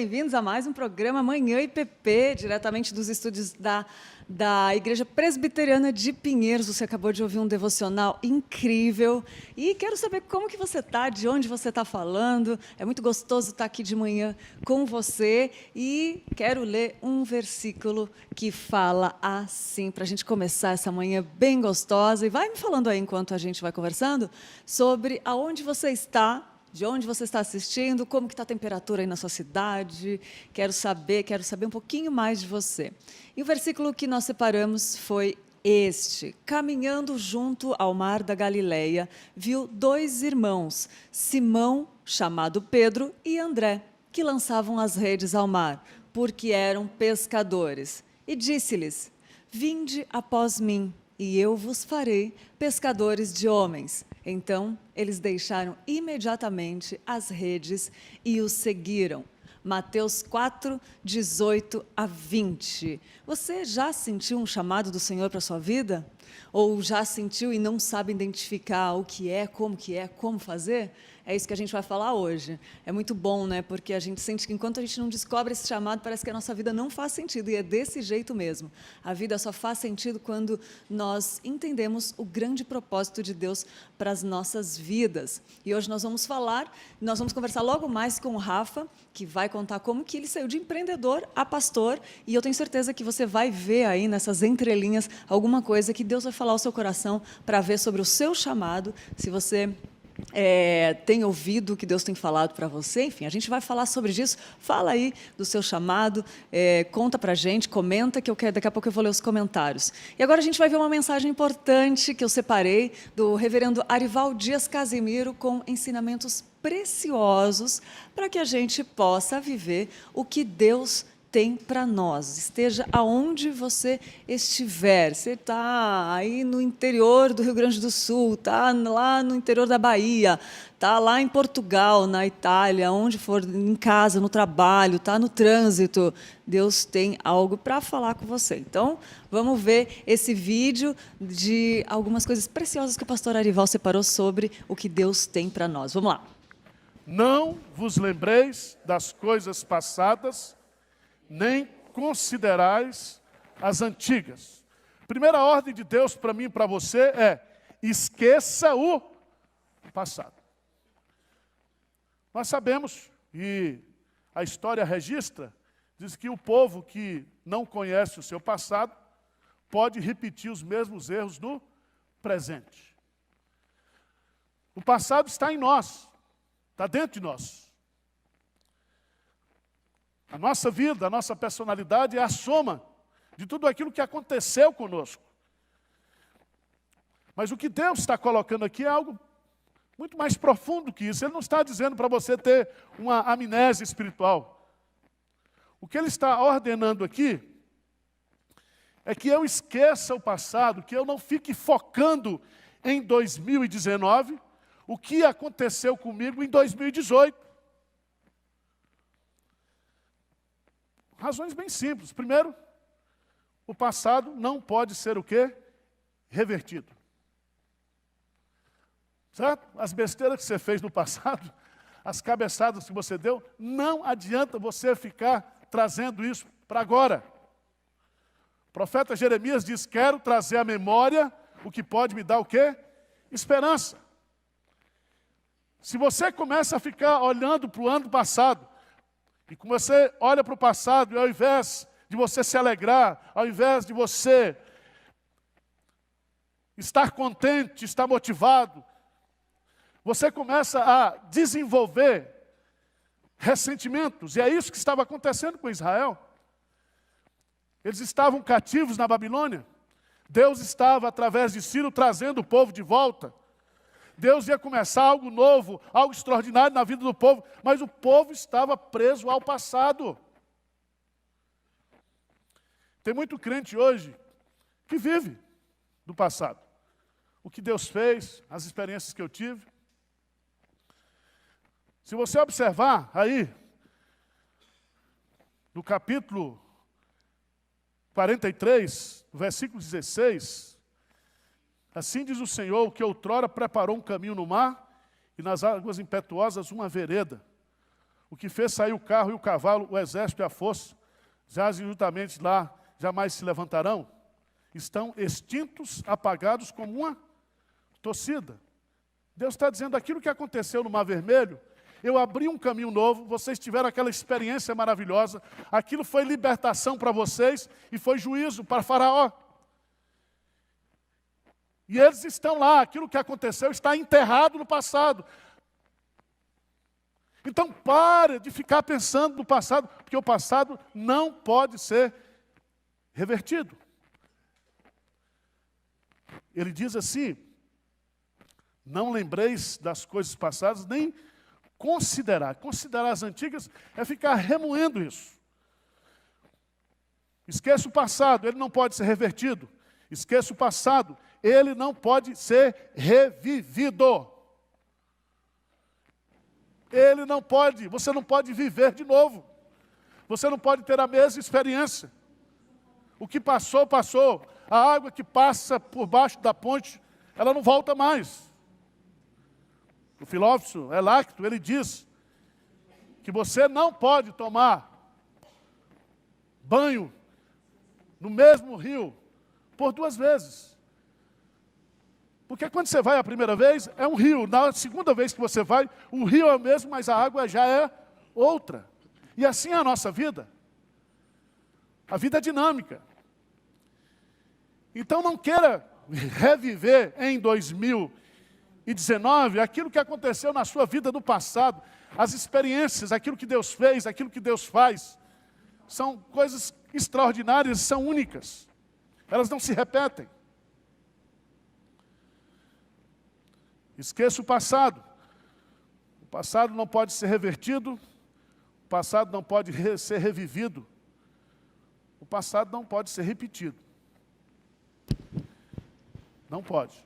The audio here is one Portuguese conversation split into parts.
bem-vindos a mais um programa Manhã IPP, diretamente dos estúdios da Igreja Presbiteriana de Pinheiros. Você acabou de ouvir um devocional incrível e quero saber como que você está, de onde você está falando. É muito gostoso estar aqui de manhã com você e quero ler um versículo que fala assim, para a gente começar essa manhã bem gostosa. E vai me falando aí, enquanto a gente vai conversando, sobre aonde você está, de onde você está assistindo, como que está a temperatura aí na sua cidade. Quero saber um pouquinho mais de você. E o versículo que nós separamos foi este: caminhando junto ao mar da Galileia, viu dois irmãos, Simão, chamado Pedro, e André, que lançavam as redes ao mar, porque eram pescadores. E disse-lhes: vinde após mim, e eu vos farei pescadores de homens. Então, eles deixaram imediatamente as redes e o seguiram. Mateus 4, 18 a 20. Você já sentiu um chamado do Senhor para a sua vida? Ou já sentiu e não sabe identificar o que é, como fazer? É isso que a gente vai falar hoje. É muito bom, né? Porque a gente sente que enquanto a gente não descobre esse chamado, parece que a nossa vida não faz sentido. E é desse jeito mesmo. A vida só faz sentido quando nós entendemos o grande propósito de Deus para as nossas vidas. E hoje nós vamos conversar logo mais com o Rafa, que vai contar como que ele saiu de empreendedor a pastor. E eu tenho certeza que você vai ver aí nessas entrelinhas alguma coisa que Deus vai falar ao seu coração para ver sobre o seu chamado. Se você tem ouvido o que Deus tem falado para você, enfim, a gente vai falar sobre isso. Fala aí do seu chamado, conta para a gente, comenta, daqui a pouco eu vou ler os comentários. E agora a gente vai ver uma mensagem importante que eu separei do reverendo Arival Dias Casimiro, com ensinamentos preciosos para que a gente possa viver o que Deus tem para nós. Esteja aonde você estiver. Você está aí no interior do Rio Grande do Sul, está lá no interior da Bahia, está lá em Portugal, na Itália, onde for, em casa, no trabalho, está no trânsito. Deus tem algo para falar com você. Então, vamos ver esse vídeo de algumas coisas preciosas que o pastor Arival separou sobre o que Deus tem para nós. Vamos lá. Não vos lembreis das coisas passadas, nem considerais as antigas. Primeira ordem de Deus para mim e para você é: esqueça o passado. Nós sabemos, e a história registra, diz que o povo que não conhece o seu passado pode repetir os mesmos erros no presente. O passado está em nós, está dentro de nós. A nossa vida, a nossa personalidade é a soma de tudo aquilo que aconteceu conosco. Mas o que Deus está colocando aqui é algo muito mais profundo que isso. Ele não está dizendo para você ter uma amnésia espiritual. O que Ele está ordenando aqui é que eu esqueça o passado, que eu não fique focando em 2019, o que aconteceu comigo em 2018. Razões bem simples. Primeiro, o passado não pode ser o quê? Revertido. Certo? As besteiras que você fez no passado, as cabeçadas que você deu, não adianta você ficar trazendo isso para agora. O profeta Jeremias diz: quero trazer à memória o que pode me dar o quê? Esperança. Se você começa a ficar olhando para o ano passado, e como você olha para o passado, e ao invés de você se alegrar, ao invés de você estar contente, estar motivado, você começa a desenvolver ressentimentos. E é isso que estava acontecendo com Israel. Eles estavam cativos na Babilônia. Deus estava, através de Ciro, trazendo o povo de volta. Deus ia começar algo novo, algo extraordinário na vida do povo, mas o povo estava preso ao passado. Tem muito crente hoje que vive do passado. O que Deus fez, as experiências que eu tive. Se você observar aí, no capítulo 43, versículo 16... Assim diz o Senhor, que outrora preparou um caminho no mar e nas águas impetuosas uma vereda. O que fez sair o carro e o cavalo, o exército e a força, jazem juntamente lá, jamais se levantarão. Estão extintos, apagados como uma torcida. Deus está dizendo, aquilo que aconteceu no Mar Vermelho, eu abri um caminho novo, vocês tiveram aquela experiência maravilhosa, aquilo foi libertação para vocês e foi juízo para Faraó. E eles estão lá, aquilo que aconteceu está enterrado no passado. Então pare de ficar pensando no passado, porque o passado não pode ser revertido. Ele diz assim, não lembreis das coisas passadas, nem considerar. Considerar as antigas é ficar remoendo isso. Esqueça o passado, ele não pode ser revertido. Esqueça o passado, ele não pode ser revivido. Ele não pode, você não pode viver de novo. Você não pode ter a mesma experiência. O que passou, passou. A água que passa por baixo da ponte, ela não volta mais. O filósofo Heráclito, ele diz que você não pode tomar banho no mesmo rio por 2 vezes. Porque quando você vai a primeira vez, é um rio. Na segunda vez que você vai, o rio é o mesmo, mas a água já é outra. E assim é a nossa vida. A vida é dinâmica. Então não queira reviver em 2019 aquilo que aconteceu na sua vida no passado. As experiências, aquilo que Deus fez, aquilo que Deus faz. São coisas extraordinárias, são únicas. Elas não se repetem. Esqueça o passado. O passado não pode ser revertido. O passado não pode ser revivido. O passado não pode ser repetido. Não pode.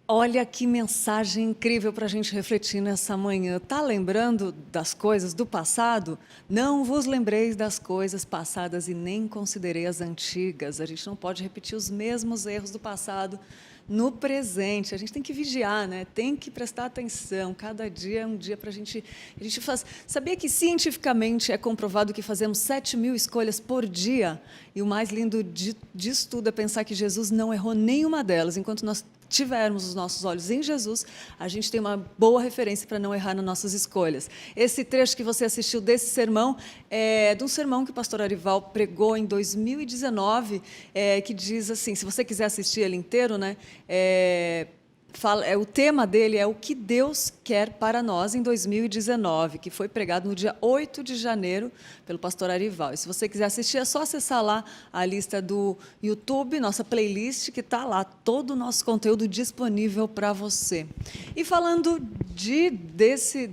Olha que mensagem incrível para a gente refletir nessa manhã. Está lembrando das coisas do passado? Não vos lembreis das coisas passadas e nem considerei as antigas. A gente não pode repetir os mesmos erros do passado no presente. A gente tem que vigiar, né? Tem que prestar atenção. Cada dia é um dia para a gente faz. Sabia que cientificamente é comprovado que fazemos 7.000 escolhas por dia? E o mais lindo disso tudo é pensar que Jesus não errou nenhuma delas. Enquanto nós tivermos os nossos olhos em Jesus, a gente tem uma boa referência para não errar nas nossas escolhas. Esse trecho que você assistiu desse sermão é de um sermão que o pastor Arival pregou em 2019, que diz assim, se você quiser assistir ele inteiro, né, o tema dele é o que Deus quer para nós em 2019, que foi pregado no dia 8 de janeiro pelo pastor Arival. E se você quiser assistir, é só acessar lá a lista do YouTube, nossa playlist, que está lá, todo o nosso conteúdo disponível para você. E falando desse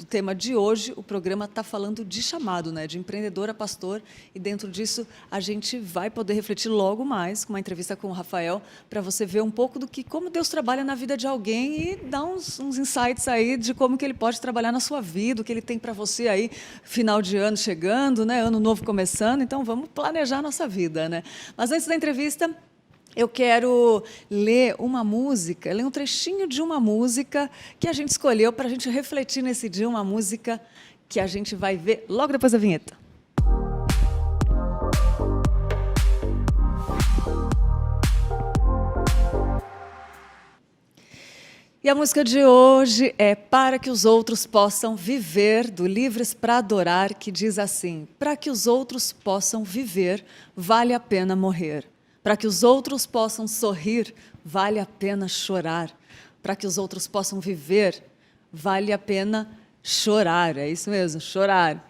tema de hoje, o programa está falando de chamado, né, de empreendedor a pastor, e dentro disso a gente vai poder refletir logo mais, com uma entrevista com o Rafael, para você ver um pouco como Deus trabalha na vida de alguém e dar uns insights aí de como que ele pode trabalhar na sua vida, o que ele tem para você aí, final de ano chegando, né, ano novo começando, então vamos planejar a nossa vida, né? Mas antes da entrevista, eu quero ler um trechinho de uma música que a gente escolheu para a gente refletir nesse dia, uma música que a gente vai ver logo depois da vinheta. E a música de hoje é Para que os Outros Possam Viver, do Livres para Adorar, que diz assim: para que os outros possam viver, vale a pena morrer. Para que os outros possam sorrir, vale a pena chorar. Para que os outros possam viver, vale a pena chorar. É isso mesmo, chorar.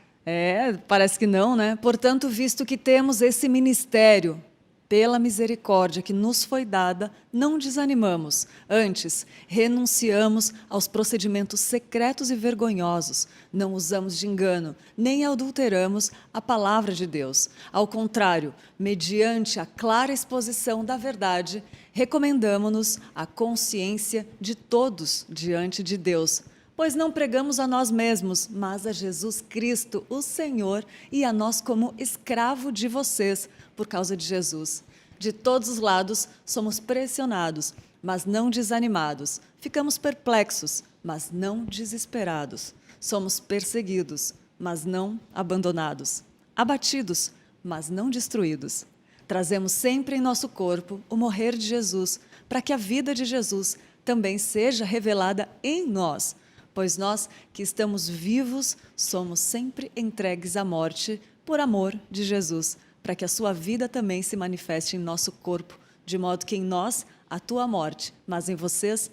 Parece que não, né? Portanto, visto que temos esse ministério, pela misericórdia que nos foi dada, não desanimamos. Antes, renunciamos aos procedimentos secretos e vergonhosos. Não usamos de engano, nem adulteramos a palavra de Deus. Ao contrário, mediante a clara exposição da verdade, recomendamo-nos à consciência de todos diante de Deus. Pois não pregamos a nós mesmos, mas a Jesus Cristo, o Senhor, e a nós como escravo de vocês, por causa de Jesus. De todos os lados somos pressionados, mas não desanimados. Ficamos perplexos, mas não desesperados. Somos perseguidos, mas não abandonados. Abatidos, mas não destruídos. Trazemos sempre em nosso corpo o morrer de Jesus, para que a vida de Jesus também seja revelada em nós, pois nós que estamos vivos somos sempre entregues à morte por amor de Jesus, para que a sua vida também se manifeste em nosso corpo, de modo que em nós atua a morte, mas em vocês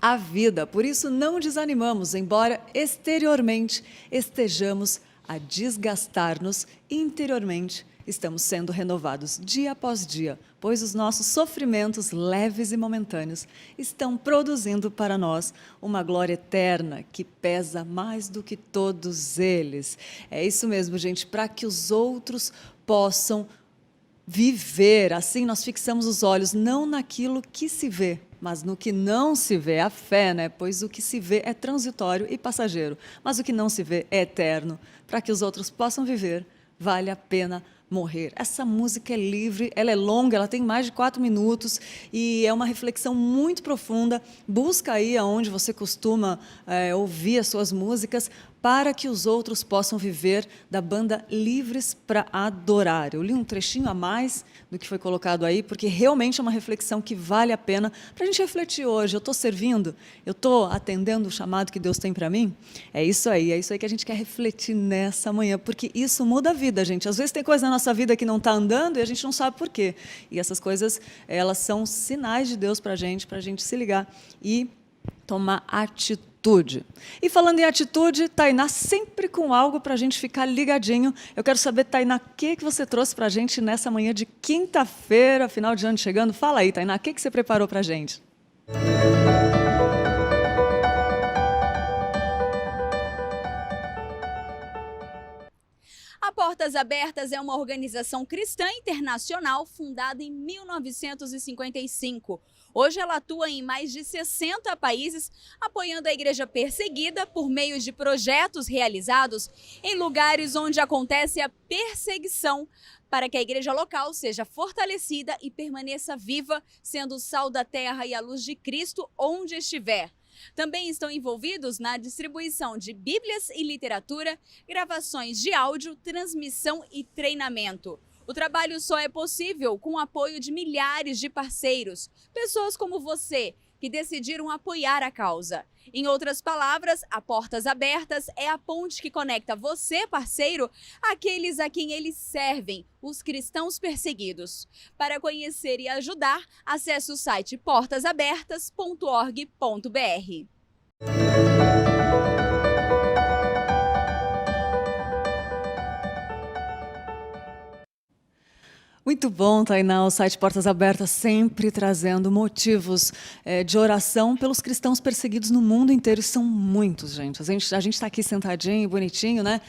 a vida. Por isso não desanimamos, embora exteriormente estejamos a desgastar-nos, interiormente estamos sendo renovados dia após dia, pois os nossos sofrimentos leves e momentâneos estão produzindo para nós uma glória eterna que pesa mais do que todos eles. É isso mesmo, gente, para que os outros possam viver. Assim nós fixamos os olhos não naquilo que se vê, mas no que não se vê, a fé, né? Pois o que se vê é transitório e passageiro, mas o que não se vê é eterno. Para que os outros possam viver, vale a pena morrer. Essa música é livre, ela é longa, ela tem mais de 4 minutos e é uma reflexão muito profunda. Busca aí aonde você costuma ouvir as suas músicas, para que os outros possam viver, da banda Livres para Adorar. Eu li um trechinho a mais do que foi colocado aí, porque realmente é uma reflexão que vale a pena para a gente refletir hoje. Eu estou servindo? Eu estou atendendo o chamado que Deus tem para mim? É isso aí que a gente quer refletir nessa manhã, porque isso muda a vida, gente. Às vezes tem coisa na nossa vida que não está andando e a gente não sabe por quê. E essas coisas, elas são sinais de Deus para a gente se ligar e tomar atitude. E falando em atitude, Tainá, sempre com algo para a gente ficar ligadinho. Eu quero saber, Tainá, o que você trouxe para a gente nessa manhã de quinta-feira, final de ano chegando? Fala aí, Tainá, o que você preparou para a gente? A Portas Abertas é uma organização cristã internacional fundada em 1955. Hoje ela atua em mais de 60 países, apoiando a igreja perseguida por meio de projetos realizados em lugares onde acontece a perseguição, para que a igreja local seja fortalecida e permaneça viva, sendo o sal da terra e a luz de Cristo onde estiver. Também estão envolvidos na distribuição de Bíblias e literatura, gravações de áudio, transmissão e treinamento. O trabalho só é possível com o apoio de milhares de parceiros, pessoas como você, que decidiram apoiar a causa. Em outras palavras, a Portas Abertas é a ponte que conecta você, parceiro, àqueles a quem eles servem, os cristãos perseguidos. Para conhecer e ajudar, acesse o site portasabertas.org.br. Muito bom, Tainá, o site Portas Abertas sempre trazendo motivos de oração pelos cristãos perseguidos no mundo inteiro. E são muitos, gente. A gente está aqui sentadinho, bonitinho, né?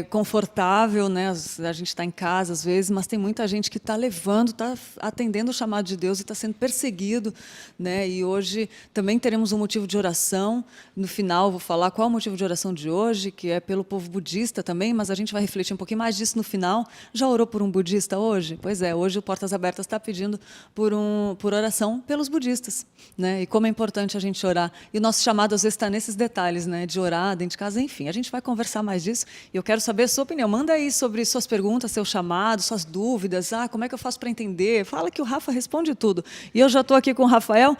Confortável, né? A gente está em casa às vezes, mas tem muita gente que está levando, está atendendo o chamado de Deus e está sendo perseguido, né? E hoje também teremos um motivo de oração. No final vou falar qual é o motivo de oração de hoje, que é pelo povo budista também, mas a gente vai refletir um pouquinho mais disso no final. Já orou por um budista hoje? Pois é, hoje o Portas Abertas está pedindo por oração pelos budistas, né? E como é importante a gente orar. E o nosso chamado às vezes está nesses detalhes, né? De orar dentro de casa, enfim. A gente vai conversar mais disso e eu quero saber a sua opinião. Manda aí sobre suas perguntas, seu chamado, suas dúvidas. Como é que eu faço para entender? Fala que o Rafa responde tudo. E eu já estou aqui com o Rafael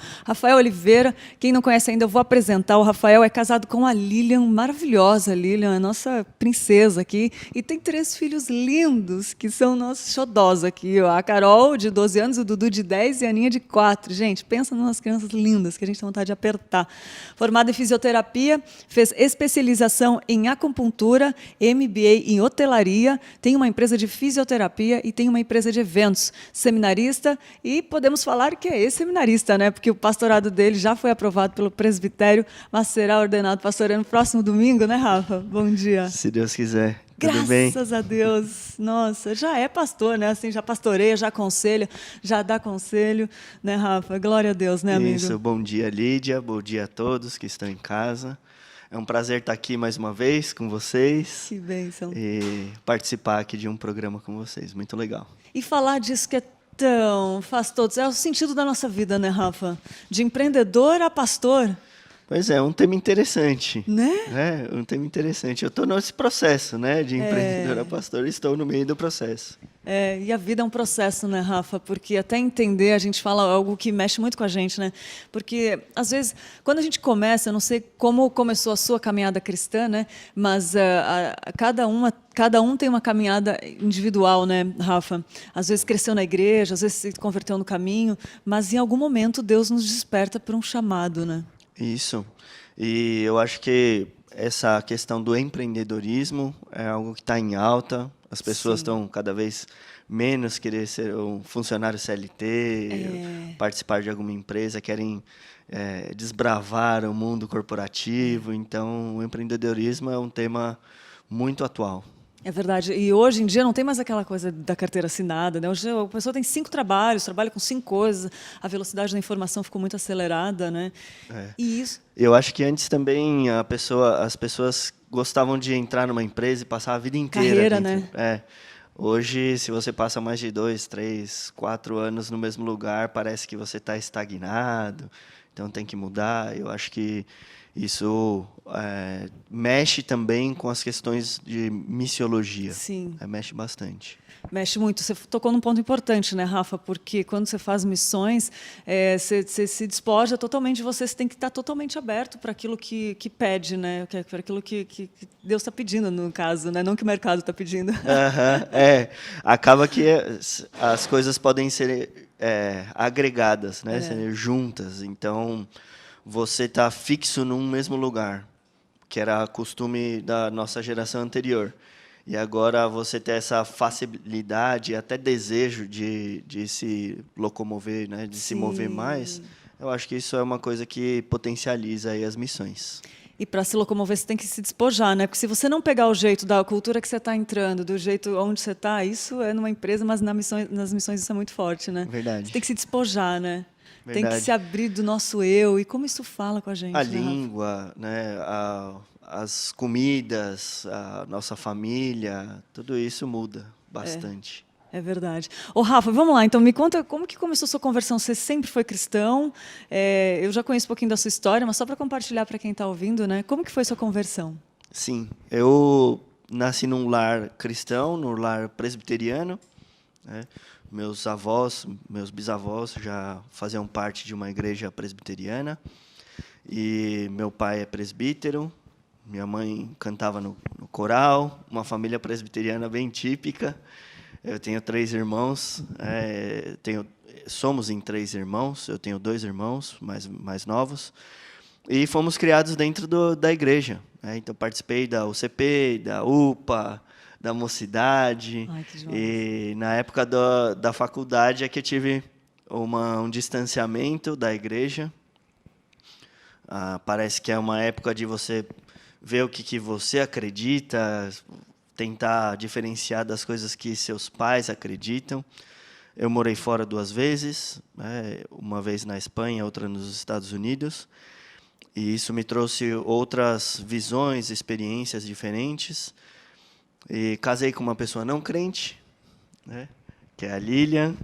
Oliveira. Quem não conhece ainda, eu vou apresentar. O Rafael é casado com a Lilian, maravilhosa Lilian, a nossa princesa aqui. E tem 3 filhos lindos, que são nossos xodós aqui, ó. A Carol, de 12 anos, o Dudu, de 10 e a Aninha, de 4. Gente, pensa em umas crianças lindas que a gente tem vontade de apertar. Formada em fisioterapia, fez especialização em acupuntura, MBA em hotelaria, tem uma empresa de fisioterapia e tem uma empresa de eventos. Seminarista e podemos falar que é ex-seminarista, né? Porque o pastorado dele já foi aprovado pelo presbitério, mas será ordenado pastor no próximo domingo, né, Rafa? Bom dia. Se Deus quiser. Tudo bem? Graças a Deus. Nossa, já é pastor, né? Assim, já pastoreia, já aconselha, já dá conselho, né, Rafa? Glória a Deus, né, amigo? Isso, bom dia, Lídia. Bom dia a todos que estão em casa. É um prazer estar aqui mais uma vez com vocês. Que bênção. E participar aqui de um programa com vocês. Muito legal. E falar disso que é tão... faz todos. É o sentido da nossa vida, né, Rafa? De empreendedor a pastor. Pois é um tema interessante. Né? É, um tema interessante. Eu estou nesse processo, né, de empreendedora pastor, estou no meio do processo. E a vida é um processo, né, Rafa? Porque até entender, a gente fala algo que mexe muito com a gente, né? Porque, às vezes, quando a gente começa, eu não sei como começou a sua caminhada cristã, né? Mas cada um tem uma caminhada individual, né, Rafa? Às vezes cresceu na igreja, às vezes se converteu no caminho, mas em algum momento Deus nos desperta para um chamado, né? Isso. E eu acho que essa questão do empreendedorismo é algo que está em alta. As pessoas estão cada vez menos querer ser um funcionário CLT, participar de alguma empresa, querem desbravar o mundo corporativo. Então, o empreendedorismo é um tema muito atual. É verdade. E hoje em dia não tem mais aquela coisa da carteira assinada, né? Hoje a pessoa tem 5 trabalhos, trabalha com 5 coisas, a velocidade da informação ficou muito acelerada, né? E isso... Eu acho que antes também as pessoas gostavam de entrar numa empresa e passar a vida inteira Carreira, dentro. né? Hoje, se você passa mais de 2, 3, 4 anos no mesmo lugar, parece que você está estagnado, então tem que mudar. Eu acho que isso mexe também com as questões de missiologia. Sim. Mexe bastante. Mexe muito. Você tocou num ponto importante, né, Rafa? Porque quando você faz missões, você se despoja totalmente de você. Você tem que estar totalmente aberto para aquilo que pede, né? Para aquilo que Deus está pedindo, no caso, né? Não que o mercado está pedindo. Acaba que as coisas podem ser agregadas, né? Ser juntas. Então, você está fixo num mesmo lugar, que era costume da nossa geração anterior. E agora você ter essa facilidade, até desejo de se locomover, né? De se mover mais, eu acho que isso é uma coisa que potencializa aí as missões. E para se locomover, você tem que se despojar, né? Porque se você não pegar o jeito da cultura que você está entrando, do jeito onde você está, isso é numa empresa, mas nas missões isso é muito forte, né? Verdade. Você tem que se despojar, né? Verdade. Tem que se abrir do nosso eu. E como isso fala com a gente, A né, língua, né? As comidas, a nossa família, tudo isso muda bastante. É verdade. Ô, Rafa, vamos lá. Então, me conta como que começou a sua conversão. Você sempre foi cristão? Eu já conheço um pouquinho da sua história, mas só para compartilhar para quem está ouvindo, né? Como que foi sua conversão? Sim, eu nasci num lar cristão, num lar presbiteriano, né? Meus avós, meus bisavós já faziam parte de uma igreja presbiteriana. E meu pai é presbítero, minha mãe cantava no coral, uma família presbiteriana bem típica. Eu tenho 3 irmãos, somos em 3 irmãos, eu tenho 2 irmãos mais novos, e fomos criados dentro da igreja. Então, participei da UCP, da UPA, da Mocidade. Ai, que E na época da faculdade é que eu tive um distanciamento da igreja. Parece que é uma época de você ver o que você acredita, tentar diferenciar das coisas que seus pais acreditam. Eu morei fora 2 vezes, uma vez na Espanha, outra nos Estados Unidos. E isso me trouxe outras visões, experiências diferentes. E casei com uma pessoa não crente, né, que é a Lilian.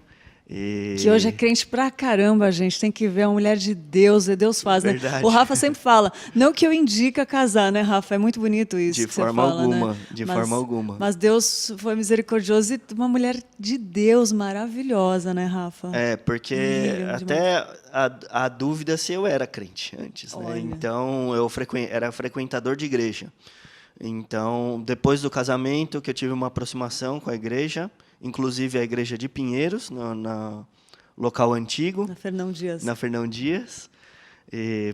Que hoje é crente pra caramba, gente. Tem que ver, é uma mulher de Deus, Deus faz, né? O Rafa sempre fala, não que eu indique a casar, né, Rafa? É muito bonito isso de que forma você fala, alguma, né? De forma alguma. Mas Deus foi misericordioso e uma mulher de Deus maravilhosa, né, Rafa? Porque até a dúvida se eu era crente antes, né? Então, eu era frequentador de igreja. Então, depois do casamento, que eu tive uma aproximação com a igreja, inclusive a igreja de Pinheiros, no local antigo. Na Fernão Dias. Na Fernão Dias,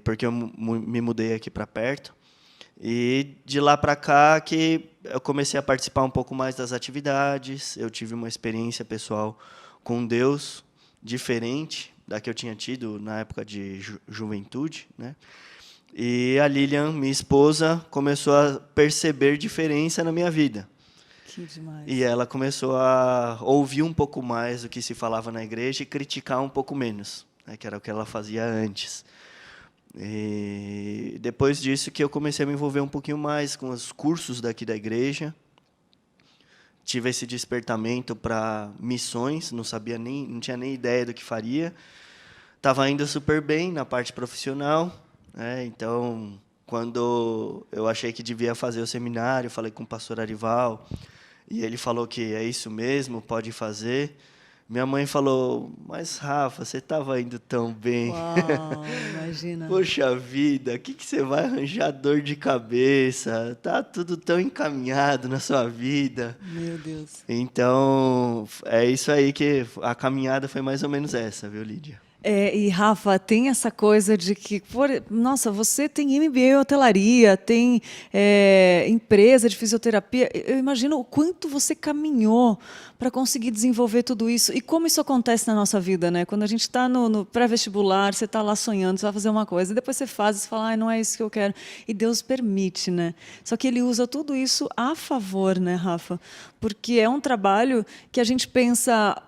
porque eu me mudei aqui para perto. E de lá para cá que eu comecei a participar um pouco mais das atividades, eu tive uma experiência pessoal com Deus diferente da que eu tinha tido na época de juventude, né? E a Lilian, minha esposa, começou a perceber diferença na minha vida. Que demais. E ela começou a ouvir um pouco mais o que se falava na igreja e criticar um pouco menos, né, que era o que ela fazia antes. E depois disso que eu comecei a me envolver um pouquinho mais com os cursos daqui da igreja. Tive esse despertamento para missões, não tinha nem ideia do que faria. Estava indo super bem na parte profissional. né? Então, quando eu achei que devia fazer o seminário, falei com o pastor Arival, e ele falou que é isso mesmo, pode fazer. Minha mãe falou, mas Rafa, você estava indo tão bem. Uau, imagina. Poxa vida, o que você vai arranjar dor de cabeça? Tá tudo tão encaminhado na sua vida. Meu Deus. Então, é isso aí que a caminhada foi mais ou menos essa, viu, Lídia? E Rafa, tem essa coisa de que, nossa, você tem MBA em hotelaria, tem empresa de fisioterapia. Eu imagino o quanto você caminhou para conseguir desenvolver tudo isso. E como isso acontece na nossa vida, né? Quando a gente está no pré-vestibular, você está lá sonhando, você vai fazer uma coisa, e depois você faz e fala, não é isso que eu quero. E Deus permite, né? Só que Ele usa tudo isso a favor, né, Rafa? Porque é um trabalho que a gente pensa...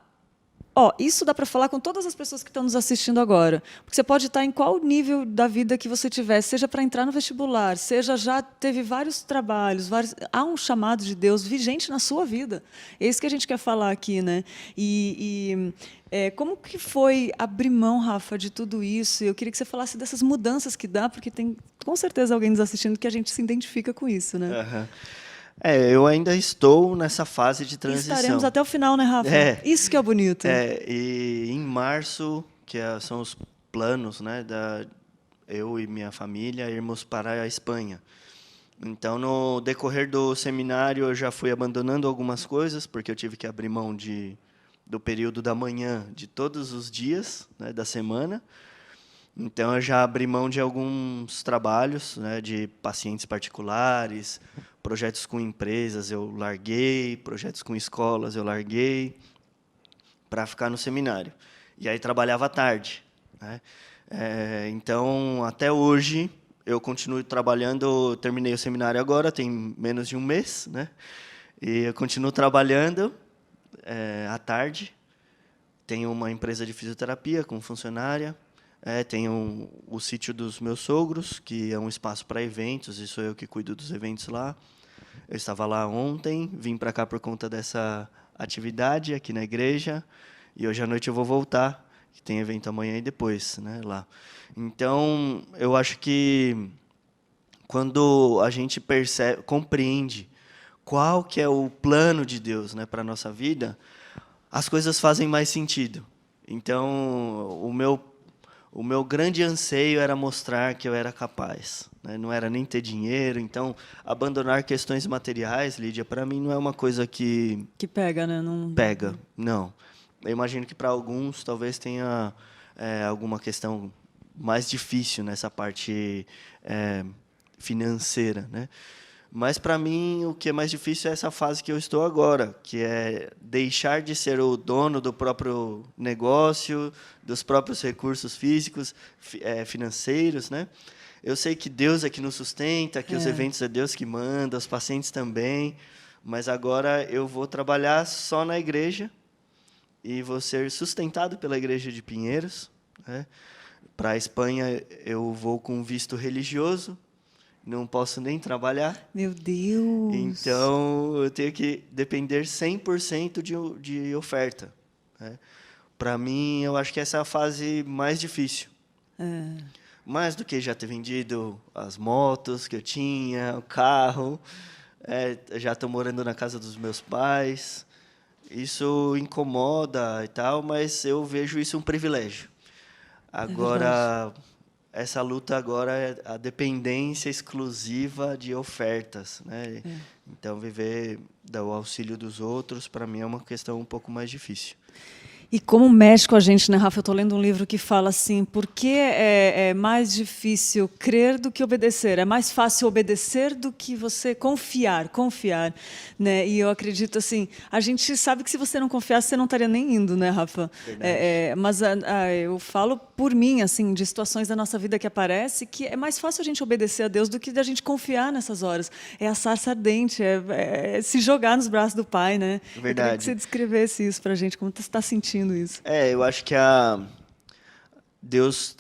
isso dá para falar com todas as pessoas que estão nos assistindo agora. Porque você pode estar em qual nível da vida que você tiver, seja para entrar no vestibular, seja já teve vários trabalhos, há um chamado de Deus vigente na sua vida. É isso que a gente quer falar aqui, né? Como que foi abrir mão, Rafa, de tudo isso? Eu queria que você falasse dessas mudanças que dá, porque tem com certeza alguém nos assistindo que a gente se identifica com isso, né? Uhum. Eu ainda estou nessa fase de transição. Estaremos até o final, né, Rafa? Isso que é bonito. E em março, são os planos, né, eu e minha família irmos para a Espanha. Então, no decorrer do seminário, eu já fui abandonando algumas coisas, porque eu tive que abrir mão do período da manhã de todos os dias, né, da semana. Então, eu já abri mão de alguns trabalhos, né, de pacientes particulares, projetos com empresas eu larguei, projetos com escolas eu larguei, para ficar no seminário. E aí trabalhava à tarde, né? Então, até hoje, eu continuo trabalhando, terminei o seminário agora, tem menos de um mês, né? E eu continuo trabalhando à tarde. Tenho uma empresa de fisioterapia com funcionária. Tenho o sítio dos meus sogros, que é um espaço para eventos, e sou eu que cuido dos eventos lá. Eu estava lá ontem, vim para cá por conta dessa atividade aqui na igreja, e hoje à noite eu vou voltar, que tem evento amanhã e depois, né, lá. Então, eu acho que quando a gente compreende qual que é o plano de Deus, né, para a nossa vida, as coisas fazem mais sentido. Então, o meu grande anseio era mostrar que eu era capaz, né? Não era nem ter dinheiro. Então, abandonar questões materiais, Lídia, para mim não é uma coisa que pega, né? Não... Pega, não. Eu imagino que para alguns talvez tenha alguma questão mais difícil nessa parte financeira, né? Mas, para mim, o que é mais difícil é essa fase que eu estou agora, que é deixar de ser o dono do próprio negócio, dos próprios recursos físicos, financeiros, né? Eu sei que Deus é que nos sustenta, que os eventos é Deus que manda, os pacientes também, mas agora eu vou trabalhar só na igreja e vou ser sustentado pela igreja de Pinheiros, né? Para a Espanha, eu vou com visto religioso, não posso nem trabalhar. Meu Deus! Então, eu tenho que depender 100% de oferta, né? Para mim, eu acho que essa é a fase mais difícil. Mais do que já ter vendido as motos que eu tinha, o carro. Já estou morando na casa dos meus pais. Isso incomoda e tal, mas eu vejo isso um privilégio. Agora... essa luta agora é a dependência exclusiva de ofertas, né? Então, viver do auxílio dos outros, para mim, é uma questão um pouco mais difícil. E como mexe com a gente, né, Rafa? Eu estou lendo um livro que fala assim, por que é mais difícil crer do que obedecer? É mais fácil obedecer do que você confiar, né? E eu acredito assim, a gente sabe que se você não confiasse, você não estaria nem indo, né, Rafa? Mas eu falo por mim, assim, de situações da nossa vida que aparece, que é mais fácil a gente obedecer a Deus do que a gente confiar nessas horas. É a sarça ardente, é se jogar nos braços do Pai, né? Verdade. Eu queria que você descrevesse isso para a gente, como você está sentindo isso. Eu acho que Deus,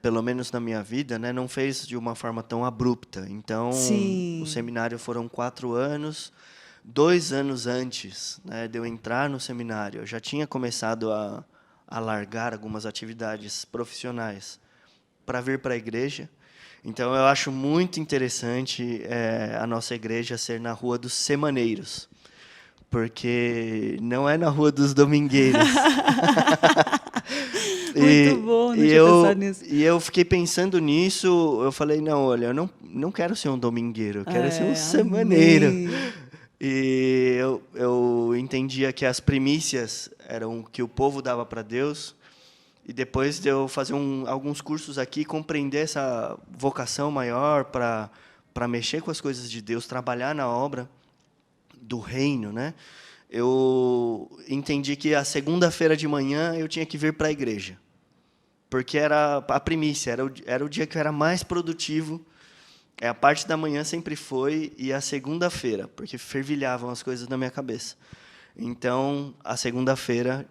pelo menos na minha vida, né, não fez de uma forma tão abrupta. Então, Sim. O seminário foram 4 anos. 2 anos antes, né, de eu entrar no seminário, eu já tinha começado a largar algumas atividades profissionais para vir para a igreja. Então, eu acho muito interessante a nossa igreja ser na Rua dos Semaneiros, porque não é na Rua dos Domingueiros. Muito bom, não tinha pensado nisso. E eu fiquei pensando nisso, eu falei, não, olha, eu não quero ser um domingueiro, eu quero ser um semaneiro. Amém. E eu entendia que as primícias eram o que o povo dava para Deus. E depois de eu fazer alguns cursos aqui, compreender essa vocação maior para mexer com as coisas de Deus, trabalhar na obra do reino, né? Eu entendi que a segunda-feira de manhã eu tinha que vir para a igreja, porque era a primícia, era o dia que eu era mais produtivo. A parte da manhã sempre foi, e a segunda-feira, porque fervilhavam as coisas na minha cabeça. Então, a segunda-feira,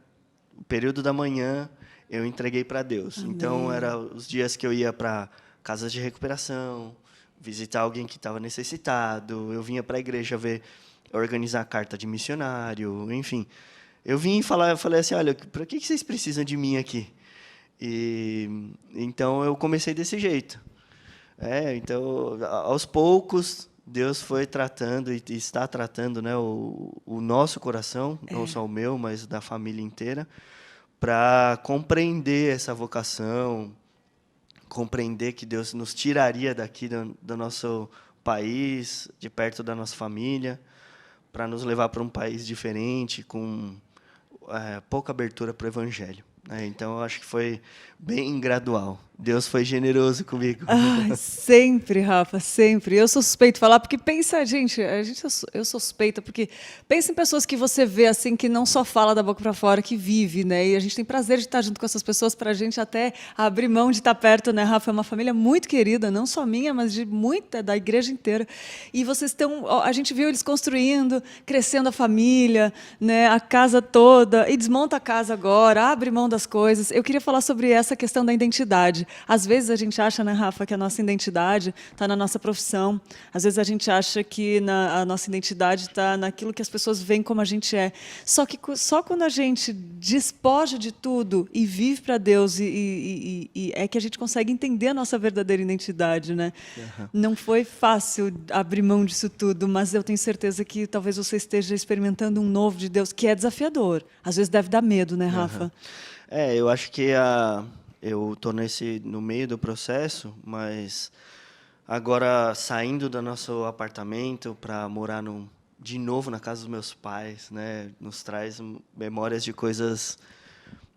o período da manhã, eu entreguei para Deus. Amém. Então, eram os dias que eu ia para casas de recuperação, visitar alguém que estava necessitado, eu vinha para a igreja organizar a carta de missionário, enfim. Eu falei assim, olha, para que vocês precisam de mim aqui? E então, eu comecei desse jeito. Então, aos poucos, Deus foi tratando e está tratando, né, o nosso coração, não só o meu, mas da família inteira, para compreender essa vocação, compreender que Deus nos tiraria daqui do nosso país, de perto da nossa família, para nos levar para um país diferente, com pouca abertura para o evangelho. Então, eu acho que foi bem gradual. Deus foi generoso comigo. Sempre, Rafa, sempre. Eu sou suspeito de falar, porque pensa, gente, eu sou suspeita, porque pensa em pessoas que você vê assim, que não só fala da boca para fora, que vive, né? E a gente tem prazer de estar junto com essas pessoas, para a gente até abrir mão de estar perto, né, Rafa? É uma família muito querida, não só minha, mas de muita, da igreja inteira. E vocês estão, a gente viu eles construindo, crescendo a família, né, a casa toda, e desmonta a casa agora, abre mão das coisas. Eu queria falar sobre essa questão da identidade. Às vezes a gente acha, né, Rafa, que a nossa identidade está na nossa profissão. Às vezes a gente acha que a nossa identidade está naquilo que as pessoas veem como a gente é. Só que só quando a gente despoja de tudo e vive para Deus e é que a gente consegue entender a nossa verdadeira identidade, né? Uhum. Não foi fácil abrir mão disso tudo, mas eu tenho certeza que talvez você esteja experimentando um novo de Deus, que é desafiador. Às vezes deve dar medo, né, Rafa? Uhum. Eu acho que eu estou no meio do processo, mas agora saindo do nosso apartamento para morar de novo na casa dos meus pais, né, nos traz memórias de coisas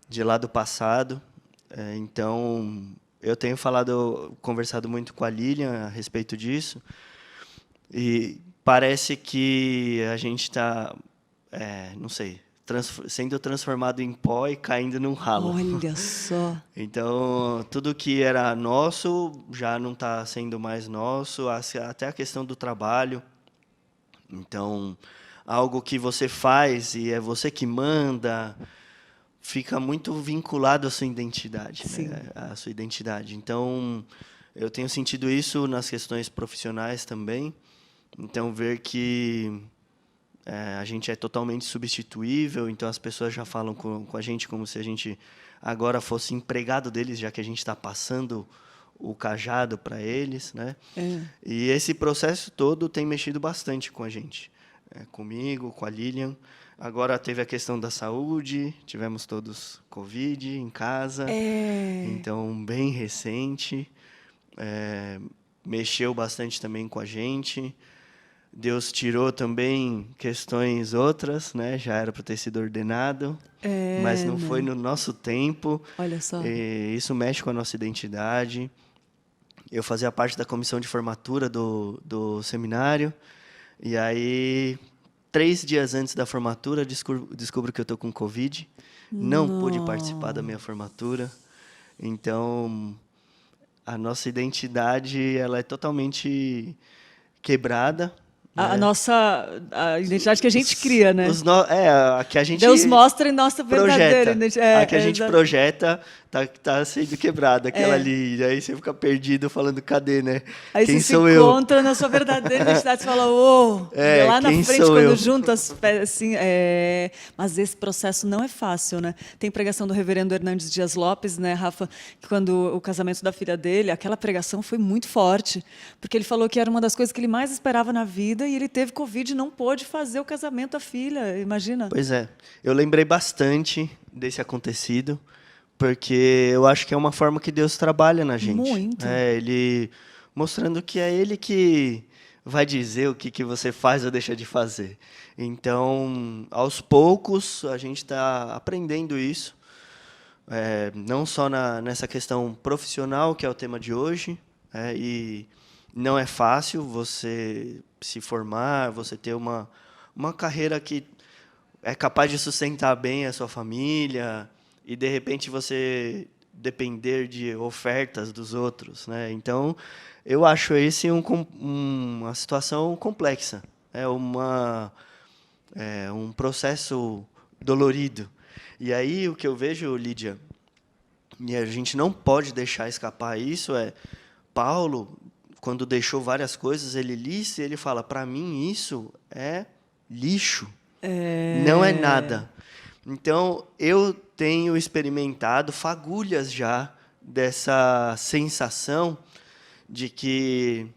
de lá do passado. Então, eu tenho conversado muito com a Lilian a respeito disso, e parece que a gente está, não sei, sendo transformado em pó e caindo num ralo. Olha só. Então, tudo que era nosso já não está sendo mais nosso, até a questão do trabalho. Então, algo que você faz e é você que manda, fica muito vinculado à sua identidade. Sim. Né? À sua identidade. Então, eu tenho sentido isso nas questões profissionais também. Então, ver que a gente é totalmente substituível, então as pessoas já falam com a gente como se a gente agora fosse empregado deles, já que a gente está passando o cajado para eles, né? E esse processo todo tem mexido bastante com a gente, comigo, com a Lilian. Agora teve a questão da saúde, tivemos todos Covid em casa, então bem recente, mexeu bastante também com a gente. Deus tirou também questões outras, né? Já era para ter sido ordenado, mas não foi no nosso tempo. Olha só. E isso mexe com a nossa identidade. Eu fazia parte da comissão de formatura do seminário, e aí, 3 dias antes da formatura, descubro que eu estou com Covid. Não pude participar da minha formatura. Então, a nossa identidade ela é totalmente quebrada. A nossa a identidade que a gente cria, né? A que a gente Deus mostra em nossa verdadeira projeta. identidade. A que a gente projeta tá sendo quebrada, aquela ali. E aí você fica perdido falando, cadê, né? Aí Quem você sou se eu? encontra na sua verdadeira identidade, você fala, e lá na quem frente, sou quando eu? junta as assim, mas esse processo não é fácil, né? Tem pregação do reverendo Hernandes Dias Lopes, né, Rafa, que quando o casamento da filha dele, aquela pregação foi muito forte, porque ele falou que era uma das coisas que ele mais esperava na vida e ele teve Covid e não pôde fazer o casamento da filha, imagina? Pois é, eu lembrei bastante desse acontecido, porque eu acho que é uma forma que Deus trabalha na gente. Muito. Ele mostrando que é Ele que vai dizer o que você faz ou deixa de fazer. Então, aos poucos, a gente está aprendendo isso, não só nessa questão profissional, que é o tema de hoje, e não é fácil você se formar, você ter uma carreira que é capaz de sustentar bem a sua família e, de repente, você depender de ofertas dos outros, né? Então, eu acho esse uma situação complexa. É um processo dolorido. E aí, o que eu vejo, Lídia, e a gente não pode deixar escapar isso, Paulo, quando deixou várias coisas, ele lista e ele fala, para mim isso é lixo, não é nada. Então, eu tenho experimentado fagulhas já dessa sensação de que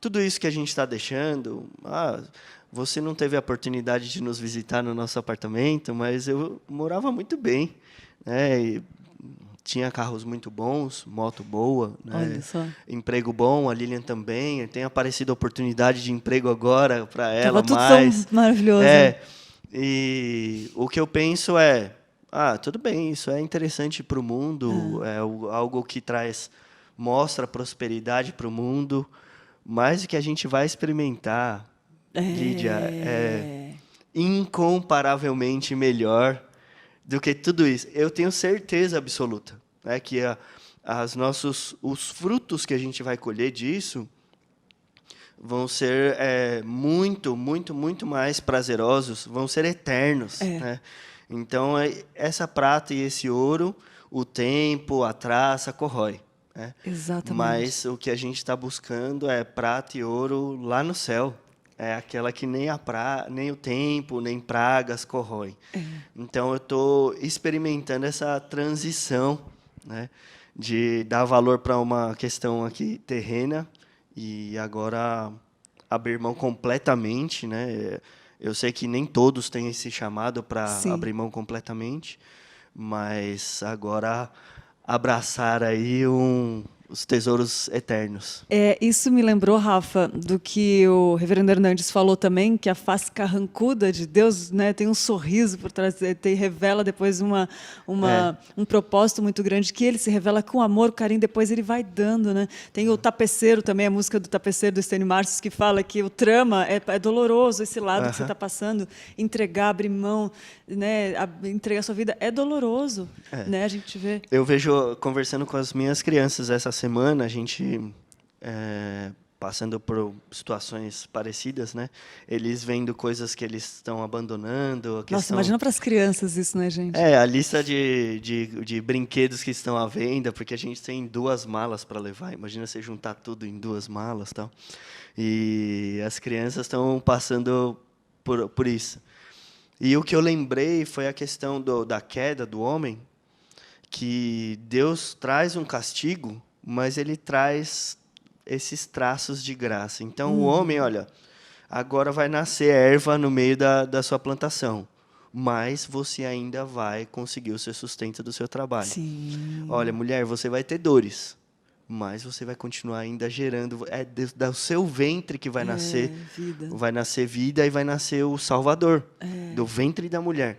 tudo isso que a gente está deixando, você não teve a oportunidade de nos visitar no nosso apartamento, mas eu morava muito bem, né? E tinha carros muito bons, moto boa, né? Olha só. Emprego bom, a Lilian também. Tem aparecido a oportunidade de emprego agora para ela. Tava tudo tão maravilhoso. E o que eu penso tudo bem, isso é interessante para o mundo, é algo que mostra prosperidade para o mundo, mas o que a gente vai experimentar, Lídia, é incomparavelmente melhor do que tudo isso. Eu tenho certeza absoluta, né, que os frutos que a gente vai colher disso vão ser muito, muito, muito mais prazerosos, vão ser eternos. Né? Então, essa prata e esse ouro, o tempo, a traça, corrói. Né? Exatamente. Mas o que a gente está buscando é prata e ouro lá no céu. É aquela que nem o tempo, nem pragas corrói. Então, eu estou experimentando essa transição, né, de dar valor para uma questão aqui terrena e agora abrir mão completamente. Né? Eu sei que nem todos têm esse chamado para abrir mão completamente, mas agora abraçar aí os tesouros eternos. Isso me lembrou, Rafa, do que o reverendo Hernandes falou também, que a face carrancuda de Deus, né, tem um sorriso por trás, revela depois um propósito muito grande, que ele se revela com amor, carinho, depois ele vai dando. Né? Tem o Tapeceiro também, a música do Tapeceiro, do Estênio Marcius, que fala que o trama é doloroso, esse lado que você está passando, entregar, abrir mão, né, entregar a sua vida, é doloroso. Né, a gente vê. Eu vejo, conversando com as minhas crianças essa semana, a gente passando por situações parecidas, né? Eles vendo coisas que eles estão abandonando. Nossa, imagina para as crianças isso, né, gente? A lista de brinquedos que estão à venda, porque a gente tem 2 malas para levar. Imagina você juntar tudo em 2 malas, tal. E as crianças estão passando por isso. E o que eu lembrei foi a questão da queda do homem, que Deus traz um castigo, mas ele traz esses traços de graça. Então, o homem, olha, agora vai nascer erva no meio da sua plantação, mas você ainda vai conseguir o seu sustento do seu trabalho. Sim. Olha, mulher, você vai ter dores, mas você vai continuar ainda gerando. Do seu ventre que vai nascer vida. Vai nascer vida e vai nascer o Salvador, do ventre da mulher.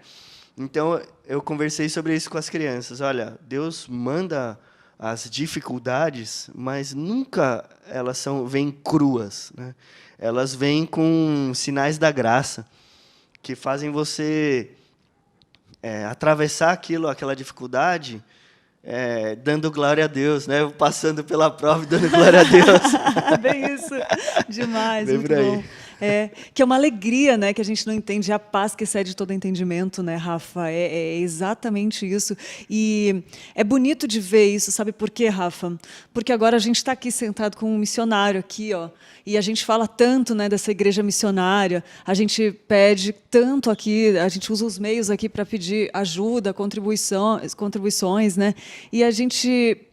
Então, eu conversei sobre isso com as crianças. Olha, Deus manda as dificuldades, mas nunca elas vêm cruas. Né? Elas vêm com sinais da graça, que fazem você atravessar aquela dificuldade dando glória a Deus, né? Passando pela prova e dando glória a Deus. Bem isso. Demais, Bem muito por aí. bom. Que é uma alegria, né, que a gente não entende, a paz que excede todo entendimento, né, Rafa? É exatamente isso. E é bonito de ver isso, sabe por quê, Rafa? Porque agora a gente está aqui sentado com um missionário aqui, ó, e a gente fala tanto, né, dessa igreja missionária, a gente pede tanto aqui, a gente usa os meios aqui para pedir ajuda, contribuições, né? E a gente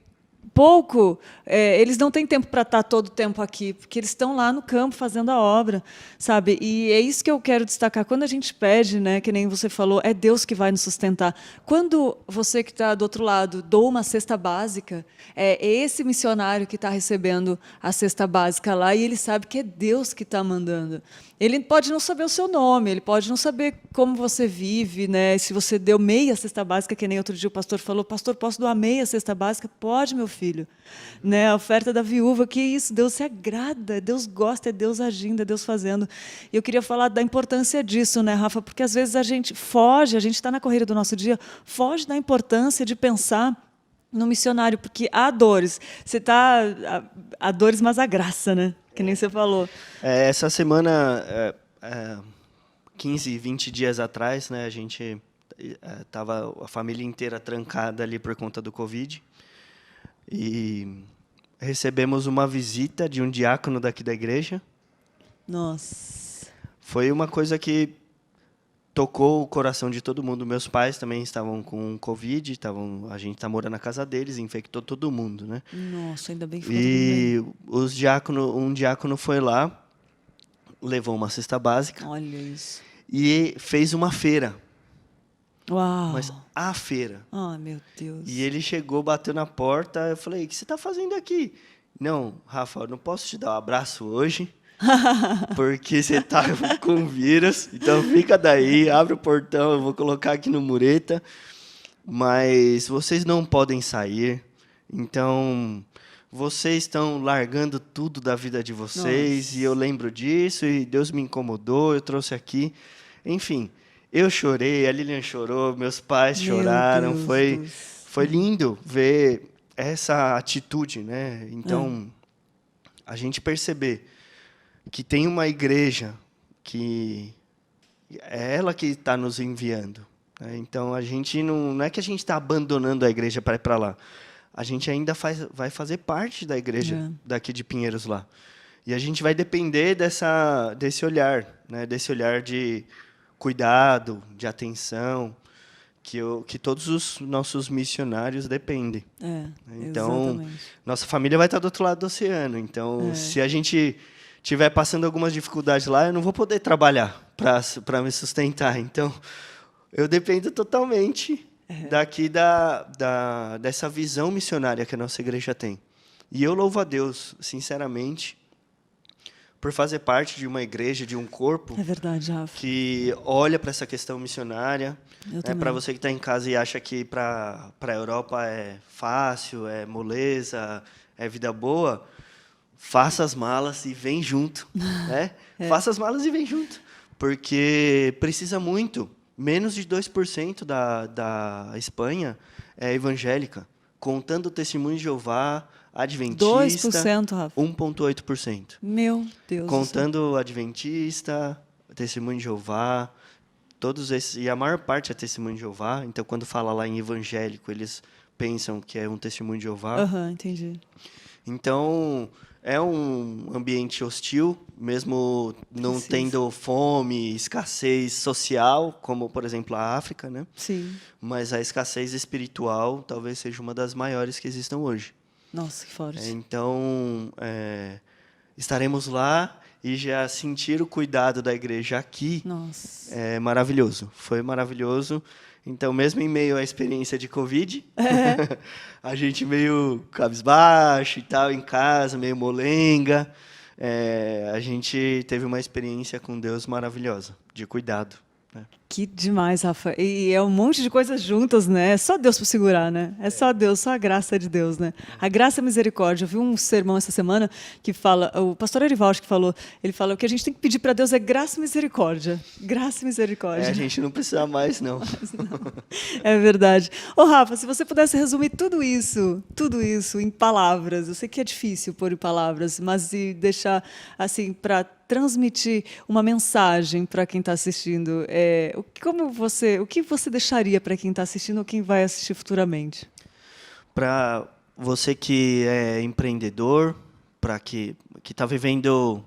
eles não têm tempo para estar todo o tempo aqui, porque eles estão lá no campo fazendo a obra, sabe? E é isso que eu quero destacar. Quando a gente pede, né, que nem você falou, é Deus que vai nos sustentar. Quando você que está do outro lado doa uma cesta básica, é esse missionário que está recebendo a cesta básica lá e ele sabe que é Deus que está mandando. Ele pode não saber o seu nome, ele pode não saber como você vive, né? Se você deu meia cesta básica, que nem outro dia o pastor falou, pastor, posso doar meia cesta básica? Pode, meu filho. Né? A oferta da viúva, que isso, Deus se agrada, Deus gosta, é Deus agindo, é Deus fazendo. E eu queria falar da importância disso, né, Rafa? Porque às vezes a gente está na correria do nosso dia, foge da importância de pensar no missionário, porque há dores. Há dores, mas há graça, né? Que nem você falou. Essa semana, 15, 20 dias atrás, né, a gente estava a família inteira trancada ali por conta do Covid. E recebemos uma visita de um diácono daqui da igreja. Nossa. Foi uma coisa que tocou o coração de todo mundo. Meus pais também estavam com Covid, a gente está morando na casa deles, infectou todo mundo, né? Nossa, ainda bem que ficou tudo bem. Um diácono foi lá, levou uma cesta básica. Olha isso. E fez uma feira. Uau. Mas a feira. Ah, meu Deus. E ele chegou, bateu na porta, eu falei, o que você está fazendo aqui? Não, Rafa, eu não posso te dar um abraço hoje, porque você está com vírus, então fica daí, abre o portão, eu vou colocar aqui no mureta, mas vocês não podem sair, então vocês estão largando tudo da vida de vocês. Nossa. E eu lembro disso, e Deus me incomodou, eu trouxe aqui, enfim, eu chorei, a Lilian chorou, meus pais choraram, foi lindo ver essa atitude, né? Então, a gente perceber que tem uma igreja que é ela que está nos enviando. Né? Então, a gente não é que a gente está abandonando a igreja para ir para lá. A gente ainda vai fazer parte da igreja daqui de Pinheiros lá. E a gente vai depender desse olhar, né? Desse olhar de cuidado, de atenção, que todos os nossos missionários dependem. Então, exatamente. Nossa família vai estar do outro lado do oceano. Então, se a gente estiver passando algumas dificuldades lá, eu não vou poder trabalhar para me sustentar. Então, eu dependo totalmente daqui dessa visão missionária que a nossa igreja tem. E eu louvo a Deus, sinceramente, por fazer parte de uma igreja, de um corpo, é verdade, Rafa, que olha para essa questão missionária. Para você que está em casa e acha que para a Europa é fácil, é moleza, é vida boa, faça as malas e vem junto. Né? Faça as malas e vem junto, porque precisa muito. Menos de 2% da Espanha é evangélica, contando o Testemunho de Jeová, Adventista, 2%, Rafa. 1,8%. Meu Deus. Contando Adventista, Testemunho de Jeová, todos esses, e a maior parte é Testemunho de Jeová. Então, quando fala lá em evangélico, eles pensam que é um Testemunho de Jeová. Entendi. Então, é um ambiente hostil, mesmo não tendo fome, escassez social, como, por exemplo, a África, né? Sim. Mas a escassez espiritual talvez seja uma das maiores que existam hoje. Nossa, que forte. Então, estaremos lá e já sentir o cuidado da igreja aqui. Nossa. É maravilhoso. Foi maravilhoso. Então, mesmo em meio à experiência de Covid, a gente meio cabisbaixo e tal, em casa, meio molenga, a gente teve uma experiência com Deus maravilhosa, de cuidado. Né? Que demais, Rafa. E é um monte de coisas juntas, né? É só Deus para segurar, né? É só Deus, só a graça de Deus, né? A graça e a misericórdia. Eu vi um sermão essa semana que fala, o pastor Erivaldo que falou, ele fala, o que a gente tem que pedir para Deus é graça e misericórdia. Graça e misericórdia. A gente não precisa mais, não. É verdade. Ô, Rafa, se você pudesse resumir tudo isso em palavras, eu sei que é difícil pôr em palavras, mas e deixar, assim, para transmitir uma mensagem para quem está assistindo, o que você deixaria para quem está assistindo ou quem vai assistir futuramente? Para você que é empreendedor, para que está vivendo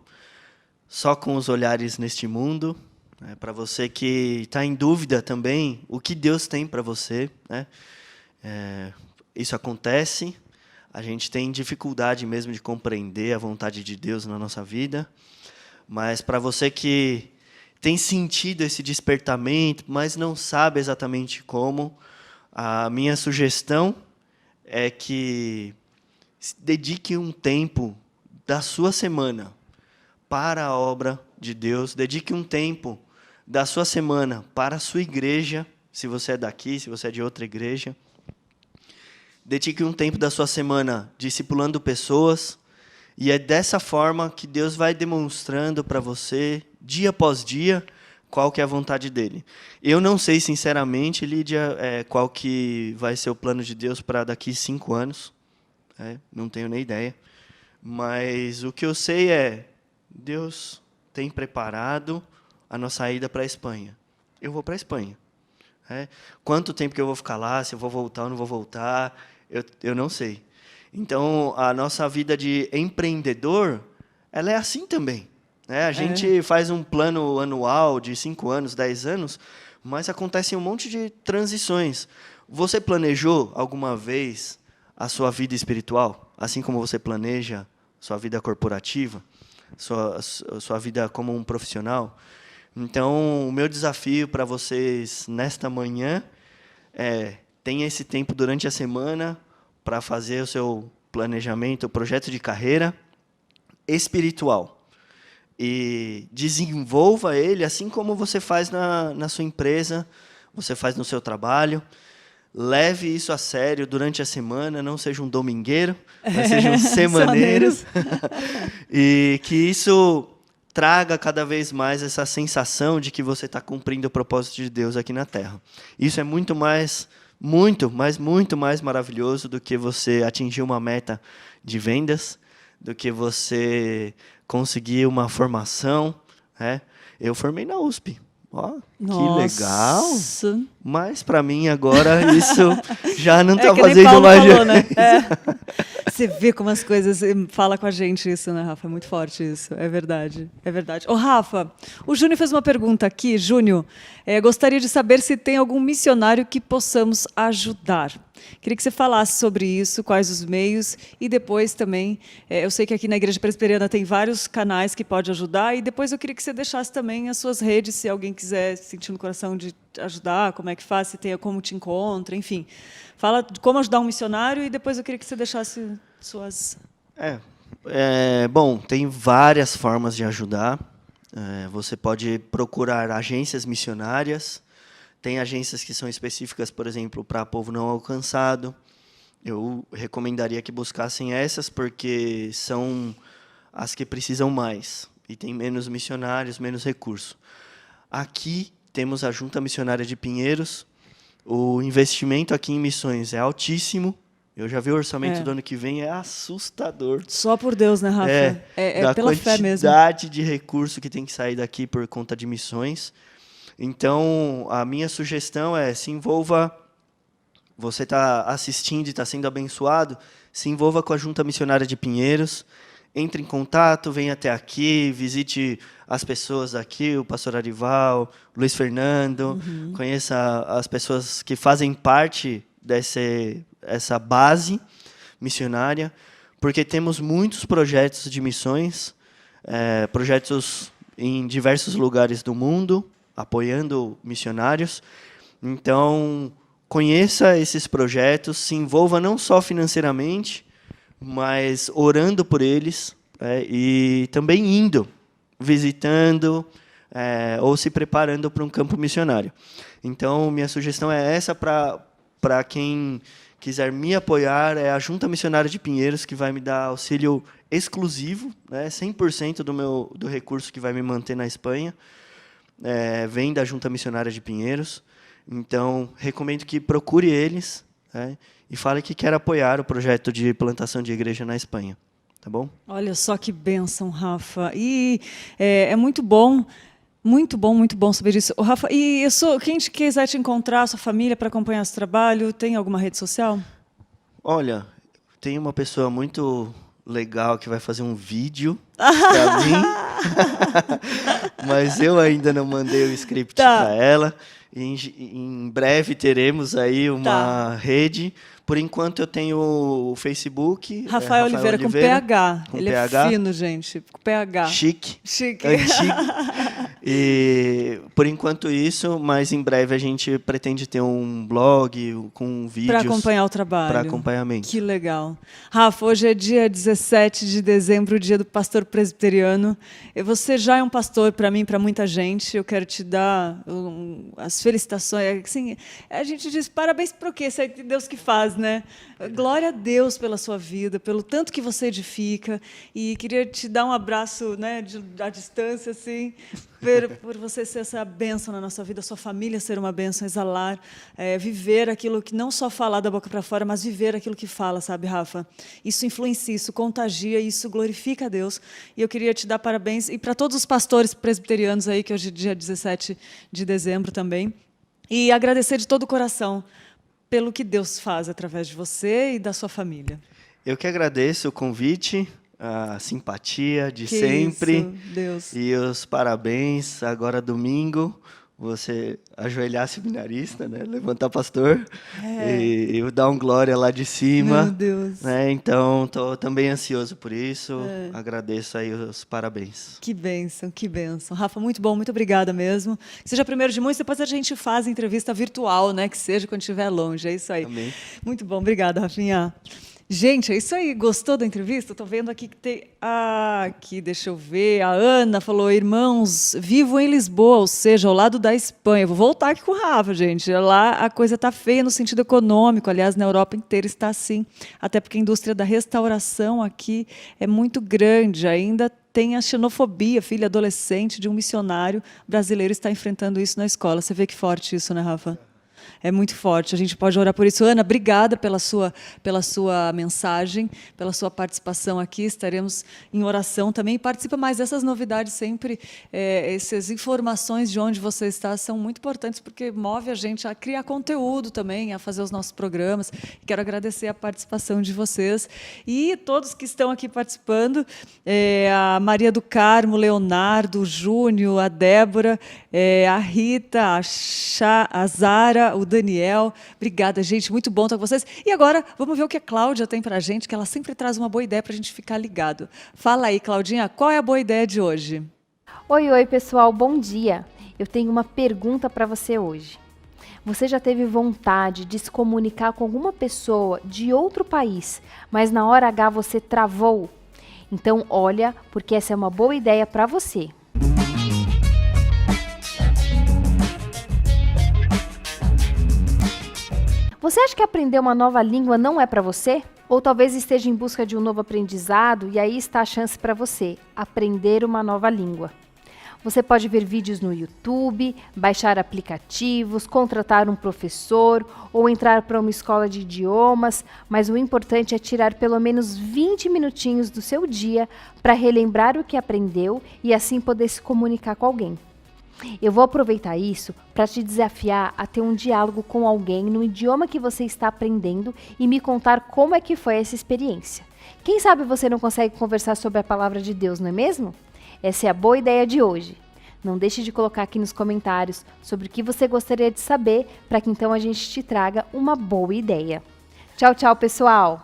só com os olhares neste mundo, né? Para você que está em dúvida também, o que Deus tem para você, né? Isso acontece, a gente tem dificuldade mesmo de compreender a vontade de Deus na nossa vida, mas para você que tem sentido esse despertamento, mas não sabe exatamente como, a minha sugestão é que dedique um tempo da sua semana para a obra de Deus, dedique um tempo da sua semana para a sua igreja, se você é daqui, se você é de outra igreja. Dedique um tempo da sua semana discipulando pessoas, e é dessa forma que Deus vai demonstrando para você, dia após dia, qual que é a vontade dele. Eu não sei, sinceramente, Lídia, qual que vai ser o plano de Deus para daqui 5 anos. Não tenho nem ideia. Mas o que eu sei é, Deus tem preparado a nossa ida para a Espanha. Eu vou para a Espanha. Quanto tempo que eu vou ficar lá, se eu vou voltar ou não vou voltar, eu não sei. Então, a nossa vida de empreendedor, ela é assim também. A gente faz um plano anual de 5 anos, 10 anos, mas acontecem um monte de transições. Você planejou alguma vez a sua vida espiritual, assim como você planeja sua vida corporativa, sua vida como um profissional? Então, o meu desafio para vocês nesta manhã tenha esse tempo durante a semana para fazer o seu planejamento, o projeto de carreira espiritual. E desenvolva ele assim como você faz na sua empresa, você faz no seu trabalho. Leve isso a sério durante a semana, não seja um domingueiro, mas seja um semaneiro. E que isso traga cada vez mais essa sensação de que você está cumprindo o propósito de Deus aqui na Terra. Isso é muito mais maravilhoso do que você atingir uma meta de vendas, do que você conseguir uma formação. Eu formei na USP. Que legal! Mas para mim agora isso já não está fazendo mais. Falou, né? Você vê como as coisas fala com a gente isso, né, Rafa? É muito forte isso. É verdade. É verdade. Ô, Rafa, o Júnior fez uma pergunta aqui. Júnior, gostaria de saber se tem algum missionário que possamos ajudar. Queria que você falasse sobre isso, quais os meios, e depois também, eu sei que aqui na Igreja Presbiteriana tem vários canais que pode ajudar, e depois eu queria que você deixasse também as suas redes, se alguém quiser sentir no coração de ajudar, como é que faz, se tem como te encontra, enfim. Fala de como ajudar um missionário, e depois eu queria que você deixasse suas... Bom, tem várias formas de ajudar. Você pode procurar agências missionárias. Tem agências que são específicas, por exemplo, para povo não alcançado. Eu recomendaria que buscassem essas, porque são as que precisam mais. E tem menos missionários, menos recursos. Aqui temos a Junta Missionária de Pinheiros. O investimento aqui em missões é altíssimo. Eu já vi o orçamento do ano que vem, é assustador. Só por Deus, né, Rafa? É pela fé mesmo. A quantidade de recurso que tem que sair daqui por conta de missões. Então, a minha sugestão é, se envolva, você está assistindo e está sendo abençoado, se envolva com a Junta Missionária de Pinheiros, entre em contato, venha até aqui, visite as pessoas aqui, o pastor Arival, Luiz Fernando, conheça as pessoas que fazem parte dessa base missionária, porque temos muitos projetos de missões, projetos em diversos lugares do mundo, apoiando missionários. Então, conheça esses projetos, se envolva não só financeiramente, mas orando por eles, e também indo, visitando, ou se preparando para um campo missionário. Então, minha sugestão é essa para quem quiser me apoiar, é a Junta Missionária de Pinheiros, que vai me dar auxílio exclusivo, 100% do recurso que vai me manter na Espanha. Vem da Junta Missionária de Pinheiros. Então, recomendo que procure eles, e fale que quer apoiar o projeto de plantação de igreja na Espanha. tá bom? Olha só que bênção, Rafa. E é muito bom. Muito bom, muito bom saber disso. Ô, Rafa, e quem quiser te encontrar, sua família, para acompanhar esse trabalho, tem alguma rede social? Olha, tem uma pessoa muito legal que vai fazer um vídeo para mim, mas eu ainda não mandei o script para ela. Em breve teremos aí uma rede. Por enquanto eu tenho o Facebook. Rafael Oliveira com PH. Com Ele PH. é fino, gente. Com PH. Chique. Chique. Antigo. E por enquanto isso, mas em breve a gente pretende ter um blog com vídeos. Para acompanhar o trabalho. Para acompanhamento. Que legal. Rafa, hoje é dia 17 de dezembro, dia do pastor presbiteriano. Você já é um pastor para mim, para muita gente. Eu quero te dar as felicitações. Assim, a gente diz parabéns para o quê? Isso é Deus que faz, né? Glória a Deus pela sua vida, pelo tanto que você edifica. E queria te dar um abraço, né, à distância, assim, por você ser essa bênção na nossa vida, sua família ser uma bênção, exalar, viver aquilo que não só falar da boca para fora, mas viver aquilo que fala, sabe, Rafa? Isso influencia, isso contagia, isso glorifica a Deus. E eu queria te dar parabéns, e para todos os pastores presbiterianos aí, que hoje é dia 17 de dezembro também, e agradecer de todo o coração pelo que Deus faz através de você e da sua família. Eu que agradeço o convite, a simpatia de sempre. Isso, Deus. E os parabéns. Agora domingo, você ajoelhar seminarista, né? Levantar pastor e dar um glória lá de cima. Meu Deus. Né? Então, estou também ansioso por isso. Agradeço aí os parabéns. Que bênção, que bênção. Rafa, muito bom, muito obrigada mesmo. Que seja primeiro de muitos, depois a gente faz a entrevista virtual, né? Que seja quando estiver longe, é isso aí. Amém. Muito bom, obrigada, Rafinha. Gente, é isso aí. Gostou da entrevista? Estou vendo aqui que tem... aqui, deixa eu ver. A Ana falou, irmãos, vivo em Lisboa, ou seja, ao lado da Espanha. Vou voltar aqui com o Rafa, gente. Lá a coisa está feia no sentido econômico. Aliás, na Europa inteira está assim. Até porque a indústria da restauração aqui é muito grande. Ainda tem a xenofobia, filha adolescente de um missionário brasileiro está enfrentando isso na escola. Você vê que forte isso, né, Rafa? É muito forte, a gente pode orar por isso. Ana, obrigada pela sua mensagem, pela sua participação aqui. Estaremos em oração também. Participa mais dessas novidades sempre. Essas informações de onde você está são muito importantes, porque move a gente a criar conteúdo também, a fazer os nossos programas. Quero agradecer a participação de vocês. E todos que estão aqui participando, a Maria do Carmo, o Leonardo, o Júnior, a Débora, a Rita, a Zara, o Daniel. Obrigada, gente. Muito bom estar com vocês. E agora, vamos ver o que a Cláudia tem para a gente, que ela sempre traz uma boa ideia para a gente ficar ligado. Fala aí, Claudinha, qual é a boa ideia de hoje? Oi, pessoal. Bom dia. Eu tenho uma pergunta para você hoje. Você já teve vontade de se comunicar com alguma pessoa de outro país, mas na hora H você travou? Então, olha, porque essa é uma boa ideia para você. Você acha que aprender uma nova língua não é para você? Ou talvez esteja em busca de um novo aprendizado e aí está a chance para você, aprender uma nova língua. Você pode ver vídeos no YouTube, baixar aplicativos, contratar um professor ou entrar para uma escola de idiomas, mas o importante é tirar pelo menos 20 minutinhos do seu dia para relembrar o que aprendeu e assim poder se comunicar com alguém. Eu vou aproveitar isso para te desafiar a ter um diálogo com alguém no idioma que você está aprendendo e me contar como é que foi essa experiência. Quem sabe você não consegue conversar sobre a palavra de Deus, não é mesmo? Essa é a boa ideia de hoje. Não deixe de colocar aqui nos comentários sobre o que você gostaria de saber para que então a gente te traga uma boa ideia. Tchau, tchau, pessoal!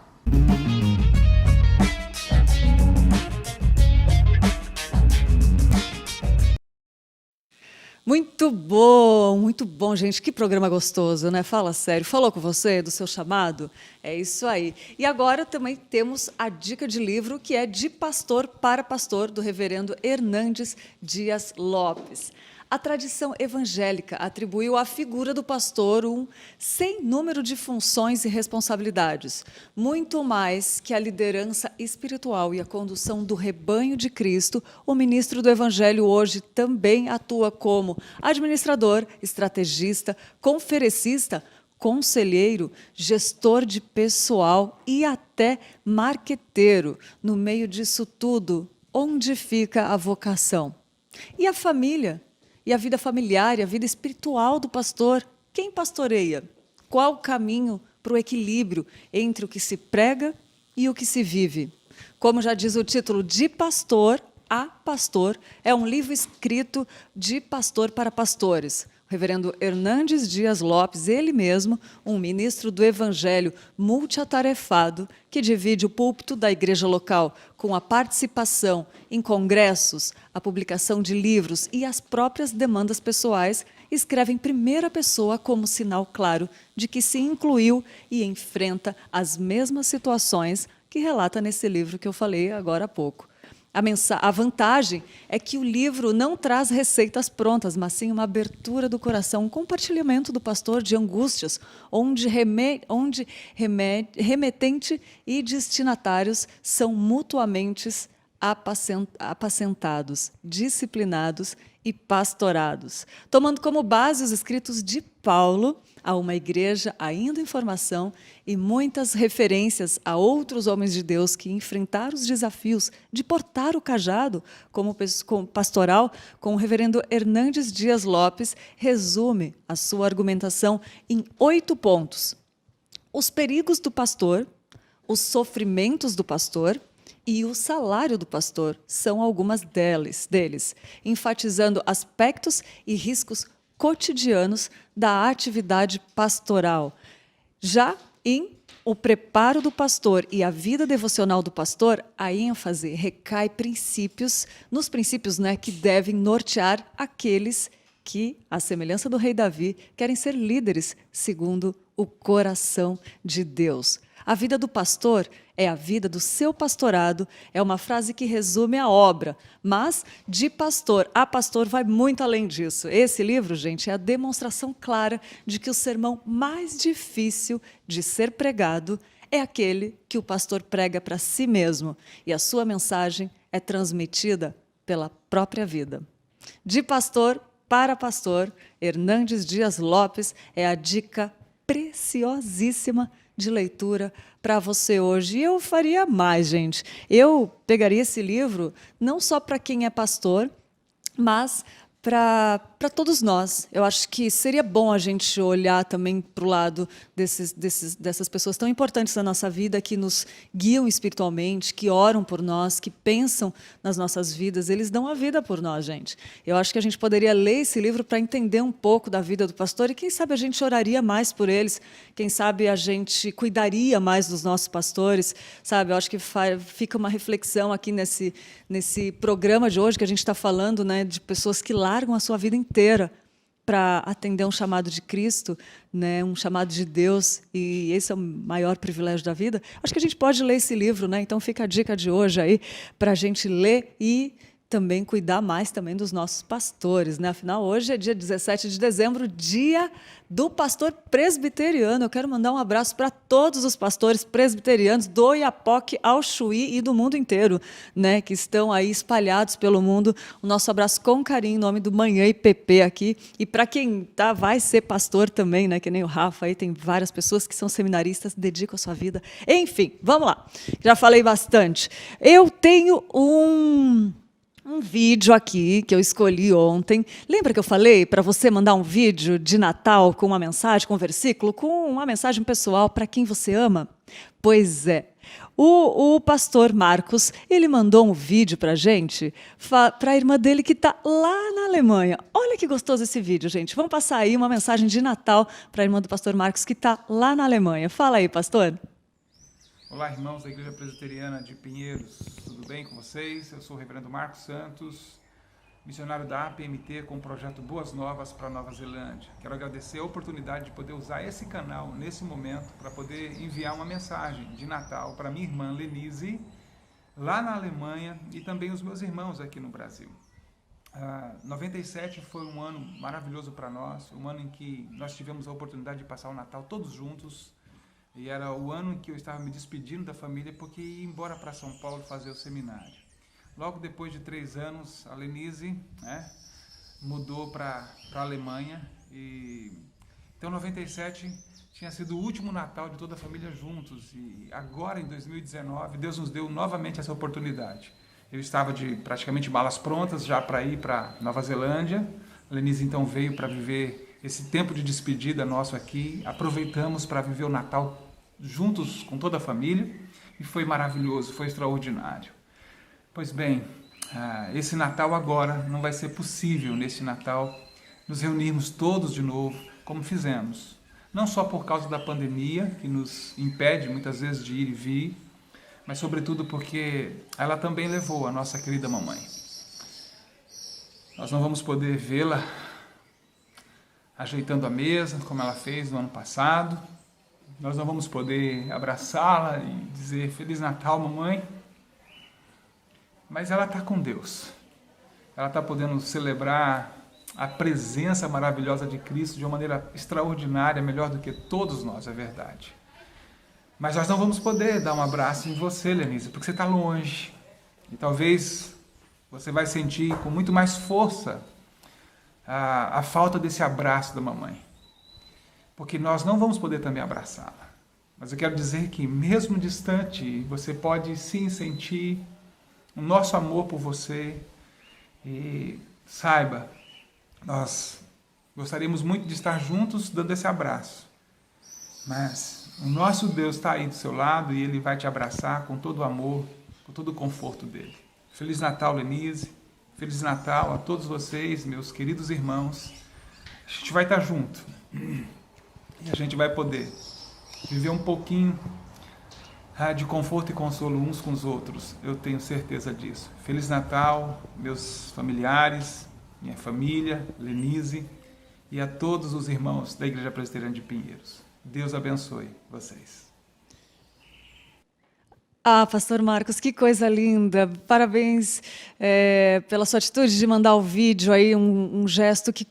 Muito bom, gente. Que programa gostoso, né? Fala sério. Falou com você do seu chamado? É isso aí. E agora também temos a dica de livro, que é De Pastor para Pastor, do reverendo Hernandes Dias Lopes. A tradição evangélica atribuiu à figura do pastor um sem número de funções e responsabilidades, muito mais que a liderança espiritual e a condução do rebanho de Cristo. O ministro do Evangelho hoje também atua como administrador, estrategista, conferencista, conselheiro, gestor de pessoal e até marqueteiro. No meio disso tudo, onde fica a vocação? E a família? E a vida familiar, e a vida espiritual do pastor? Quem pastoreia? Qual o caminho para o equilíbrio entre o que se prega e o que se vive? Como já diz o título, De Pastor a Pastor, é um livro escrito de pastor para pastores. O reverendo Hernandes Dias Lopes, ele mesmo, um ministro do Evangelho multiatarefado, que divide o púlpito da igreja local com a participação em congressos, a publicação de livros e as próprias demandas pessoais, escreve em primeira pessoa como sinal claro de que se incluiu e enfrenta as mesmas situações que relata nesse livro que eu falei agora há pouco. A vantagem é que o livro não traz receitas prontas, mas sim uma abertura do coração, um compartilhamento do pastor de angústias, onde remetente e destinatários são mutuamente apacentados, disciplinados e pastorados. Tomando como base os escritos de Paulo a uma igreja ainda em formação e muitas referências a outros homens de Deus que enfrentaram os desafios de portar o cajado como pastoral, com o reverendo Hernandes Dias Lopes, resume a sua argumentação em 8 pontos. Os perigos do pastor, os sofrimentos do pastor e o salário do pastor são algumas deles, enfatizando aspectos e riscos cotidianos da atividade pastoral. Já em o preparo do pastor e a vida devocional do pastor, a ênfase recai nos princípios, que devem nortear aqueles que, à semelhança do rei Davi, querem ser líderes segundo o coração de Deus. A vida do pastor é a vida do seu pastorado, é uma frase que resume a obra, mas de pastor a pastor vai muito além disso. Esse livro, gente, é a demonstração clara de que o sermão mais difícil de ser pregado é aquele que o pastor prega para si mesmo, e a sua mensagem é transmitida pela própria vida. De pastor para pastor, Hernandes Dias Lopes é a dica preciosíssima de leitura para você hoje. E eu faria mais, gente. Eu pegaria esse livro não só para quem é pastor, mas para todos nós. Eu acho que seria bom a gente olhar também para o lado dessas pessoas tão importantes na nossa vida, que nos guiam espiritualmente, que oram por nós, que pensam nas nossas vidas. Eles dão a vida por nós, gente. Eu acho que a gente poderia ler esse livro para entender um pouco da vida do pastor e quem sabe a gente oraria mais por eles, quem sabe a gente cuidaria mais dos nossos pastores, sabe? Eu acho que fica uma reflexão aqui nesse programa de hoje que a gente está falando, de pessoas que largam a sua vida inteira para atender um chamado de Cristo, um chamado de Deus, e esse é o maior privilégio da vida. Acho que a gente pode ler esse livro, então fica a dica de hoje aí para a gente ler e também cuidar mais também dos nossos pastores, Afinal, hoje é dia 17 de dezembro, dia do pastor presbiteriano. Eu quero mandar um abraço para todos os pastores presbiterianos do Oiapoque ao Chuí e do mundo inteiro, que estão aí espalhados pelo mundo. O nosso abraço com carinho em nome do Manhã IPP aqui. E para quem vai ser pastor também, que nem o Rafa, aí tem várias pessoas que são seminaristas, dedicam a sua vida. Enfim, vamos lá. Já falei bastante. Eu tenho um vídeo aqui que eu escolhi ontem. Lembra que eu falei para você mandar um vídeo de Natal com uma mensagem, com um versículo, com uma mensagem pessoal para quem você ama? Pois é. O pastor Marcos, ele mandou um vídeo para a gente, para a irmã dele que está lá na Alemanha. Olha que gostoso esse vídeo, gente. Vamos passar aí uma mensagem de Natal para a irmã do pastor Marcos que está lá na Alemanha. Fala aí, pastor. Olá, irmãos da Igreja Presbiteriana de Pinheiros, tudo bem com vocês? Eu sou o reverendo Marcos Santos, missionário da APMT com o projeto Boas Novas para Nova Zelândia. Quero agradecer a oportunidade de poder usar esse canal nesse momento para poder enviar uma mensagem de Natal para minha irmã Lenise, lá na Alemanha, e também os meus irmãos aqui no Brasil. 97 foi um ano maravilhoso para nós, um ano em que nós tivemos a oportunidade de passar o Natal todos juntos. E era o ano em que eu estava me despedindo da família porque ia embora para São Paulo fazer o seminário. Logo depois de 3 anos, a Lenise mudou para a Alemanha. Então, em 97, tinha sido o último Natal de toda a família juntos. E agora, em 2019, Deus nos deu novamente essa oportunidade. Eu estava de praticamente malas prontas já para ir para Nova Zelândia. A Lenise então veio para viver esse tempo de despedida nosso aqui. Aproveitamos para viver o Natal juntos com toda a família e foi maravilhoso, foi extraordinário. Pois bem, esse Natal agora não vai ser possível, nesse Natal, nos reunirmos todos de novo, como fizemos. Não só por causa da pandemia, que nos impede muitas vezes de ir e vir, mas sobretudo porque ela também levou a nossa querida mamãe. Nós não vamos poder vê-la ajeitando a mesa, como ela fez no ano passado. Nós não vamos poder abraçá-la e dizer Feliz Natal, mamãe. Mas ela está com Deus. Ela está podendo celebrar a presença maravilhosa de Cristo de uma maneira extraordinária, melhor do que todos nós, é verdade. Mas nós não vamos poder dar um abraço em você, Lenise, porque você está longe. E talvez você vai sentir com muito mais força a falta desse abraço da mamãe. Porque nós não vamos poder também abraçá-la. Mas eu quero dizer que mesmo distante, você pode sim sentir o nosso amor por você. E saiba, nós gostaríamos muito de estar juntos dando esse abraço. Mas o nosso Deus está aí do seu lado e Ele vai te abraçar com todo o amor, com todo o conforto dEle. Feliz Natal, Lenise. Feliz Natal a todos vocês, meus queridos irmãos. A gente vai estar junto. E a gente vai poder viver um pouquinho de conforto e consolo uns com os outros. Eu tenho certeza disso. Feliz Natal, meus familiares, minha família, Lenise e a todos os irmãos da Igreja Presbiteriana de Pinheiros. Deus abençoe vocês. Pastor Marcos, que coisa linda. Parabéns pela sua atitude de mandar o vídeo aí, um gesto que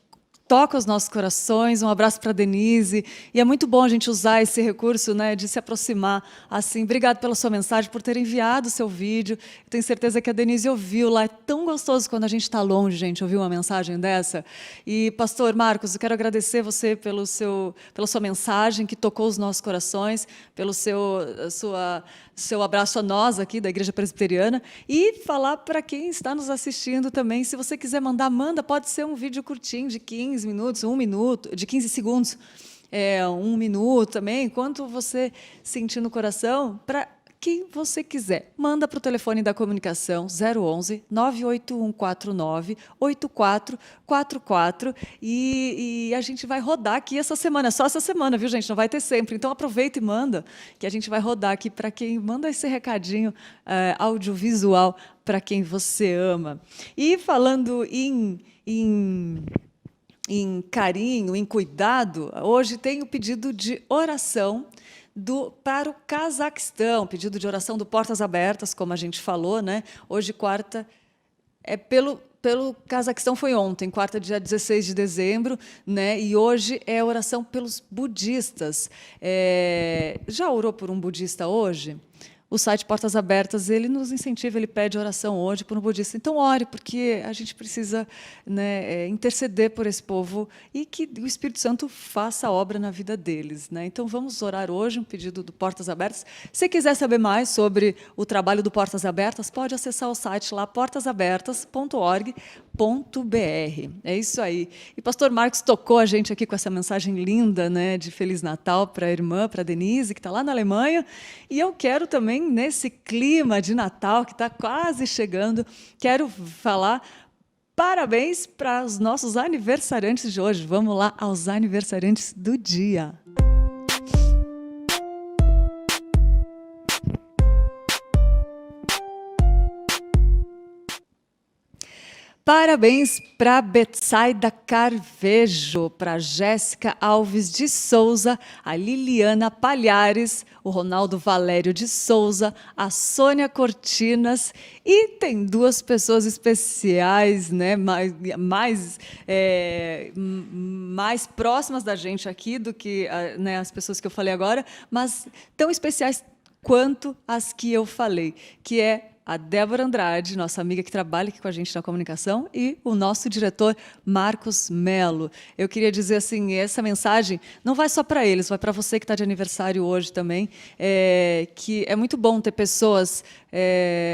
toca os nossos corações. Um abraço para a Denise. E é muito bom a gente usar esse recurso, né, de se aproximar assim. Obrigado pela sua mensagem, por ter enviado o seu vídeo. Eu tenho certeza que a Denise ouviu lá. É tão gostoso quando a gente está longe, gente, ouvir uma mensagem dessa. E, pastor Marcos, eu quero agradecer você pela sua mensagem que tocou os nossos corações, pelo seu abraço a nós aqui da Igreja Presbiteriana e falar para quem está nos assistindo também, se você quiser mandar, manda, pode ser um vídeo curtinho de 15 minutos, 1 minuto, de 15 segundos, 1 minuto também, enquanto você sentir no coração, para quem você quiser. Manda para o telefone da comunicação 011 98149 8444 e a gente vai rodar aqui essa semana, só essa semana, viu, gente? Não vai ter sempre. Então aproveita e manda, que a gente vai rodar aqui para quem manda esse recadinho audiovisual para quem você ama. E falando em carinho, em cuidado, hoje tem o pedido de oração para o Cazaquistão, pedido de oração do Portas Abertas, como a gente falou, né? Hoje, quarta, pelo Cazaquistão foi ontem, quarta, dia 16 de dezembro, né? E hoje é oração pelos budistas. Já orou por um budista hoje? O site Portas Abertas, ele nos incentiva, ele pede oração hoje por um budista. Então, ore, porque a gente precisa, né, interceder por esse povo e que o Espírito Santo faça a obra na vida deles, né? Então, vamos orar hoje, um pedido do Portas Abertas. Se quiser saber mais sobre o trabalho do Portas Abertas, pode acessar o site lá, portasabertas.org.br. É isso aí. E pastor Marcos tocou a gente aqui com essa mensagem linda, né, de Feliz Natal para a irmã, para a Denise, que está lá na Alemanha. E eu quero também, nesse clima de Natal que está quase chegando, quero falar parabéns para os nossos aniversariantes de hoje. Vamos lá aos aniversariantes do dia. Parabéns para Betsaida Carvejo, para Jéssica Alves de Souza, a Liliana Palhares, o Ronaldo Valério de Souza, a Sônia Cortinas e tem 2 pessoas especiais, né, mais próximas da gente aqui do que, né, as pessoas que eu falei agora, mas tão especiais quanto as que eu falei, que é a Débora Andrade, nossa amiga que trabalha aqui com a gente na comunicação, e o nosso diretor Marcos Melo. Eu queria dizer assim, essa mensagem não vai só para eles, vai para você que está de aniversário hoje também, que é muito bom ter pessoas,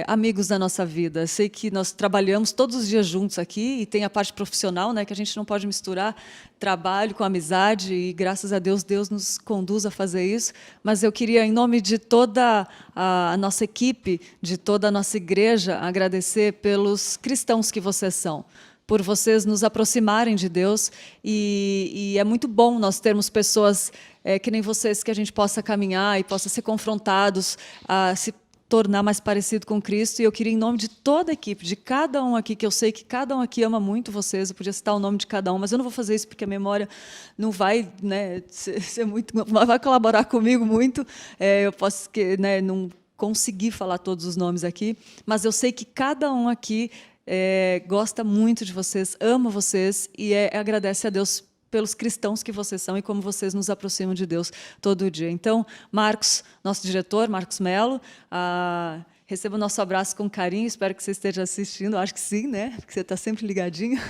amigos da nossa vida. Sei que nós trabalhamos todos os dias juntos aqui e tem a parte profissional, né, que a gente não pode misturar trabalho com amizade e, graças a Deus, Deus nos conduz a fazer isso. Mas eu queria, em nome de toda a nossa equipe, de toda a nossa igreja, agradecer pelos cristãos que vocês são, por vocês nos aproximarem de Deus. E é muito bom nós termos pessoas que nem vocês, que a gente possa caminhar e possa ser confrontados a se tornar mais parecido com Cristo. E eu queria, em nome de toda a equipe, de cada um aqui, que eu sei que cada um aqui ama muito vocês, eu podia citar o nome de cada um, mas eu não vou fazer isso porque a memória não vai, né, ser muito, vai colaborar comigo muito. Eu posso, né, não conseguir falar todos os nomes aqui, mas eu sei que cada um aqui gosta muito de vocês, ama vocês e agradece a Deus pelos cristãos que vocês são e como vocês nos aproximam de Deus todo dia. Então, Marcos, nosso diretor, Marcos Melo, receba o nosso abraço com carinho, espero que você esteja assistindo, acho que sim, né? Porque você está sempre ligadinho.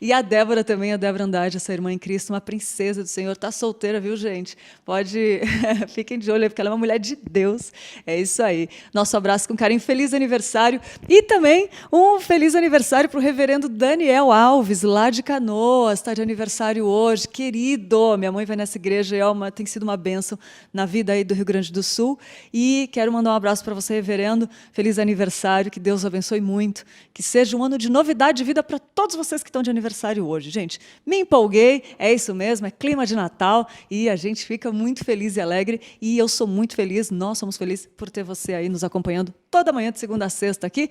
E a Débora também, a Débora Andrade, essa irmã em Cristo, uma princesa do Senhor, está solteira, viu, gente? Pode, fiquem de olho aí, porque ela é uma mulher de Deus. É isso aí. Nosso abraço com carinho, feliz aniversário. E também um feliz aniversário para o reverendo Daniel Alves, lá de Canoas, está de aniversário hoje, querido. Minha mãe vai nessa igreja e tem sido uma bênção na vida aí do Rio Grande do Sul. E quero mandar um abraço para você, reverendo. Feliz aniversário, que Deus abençoe muito, que seja um ano de novidade de vida para todos vocês que estão de aniversário hoje. Gente, me empolguei, é isso mesmo, é clima de Natal e a gente fica muito feliz e alegre e eu sou muito feliz, nós somos felizes por ter você aí nos acompanhando toda manhã de segunda a sexta aqui.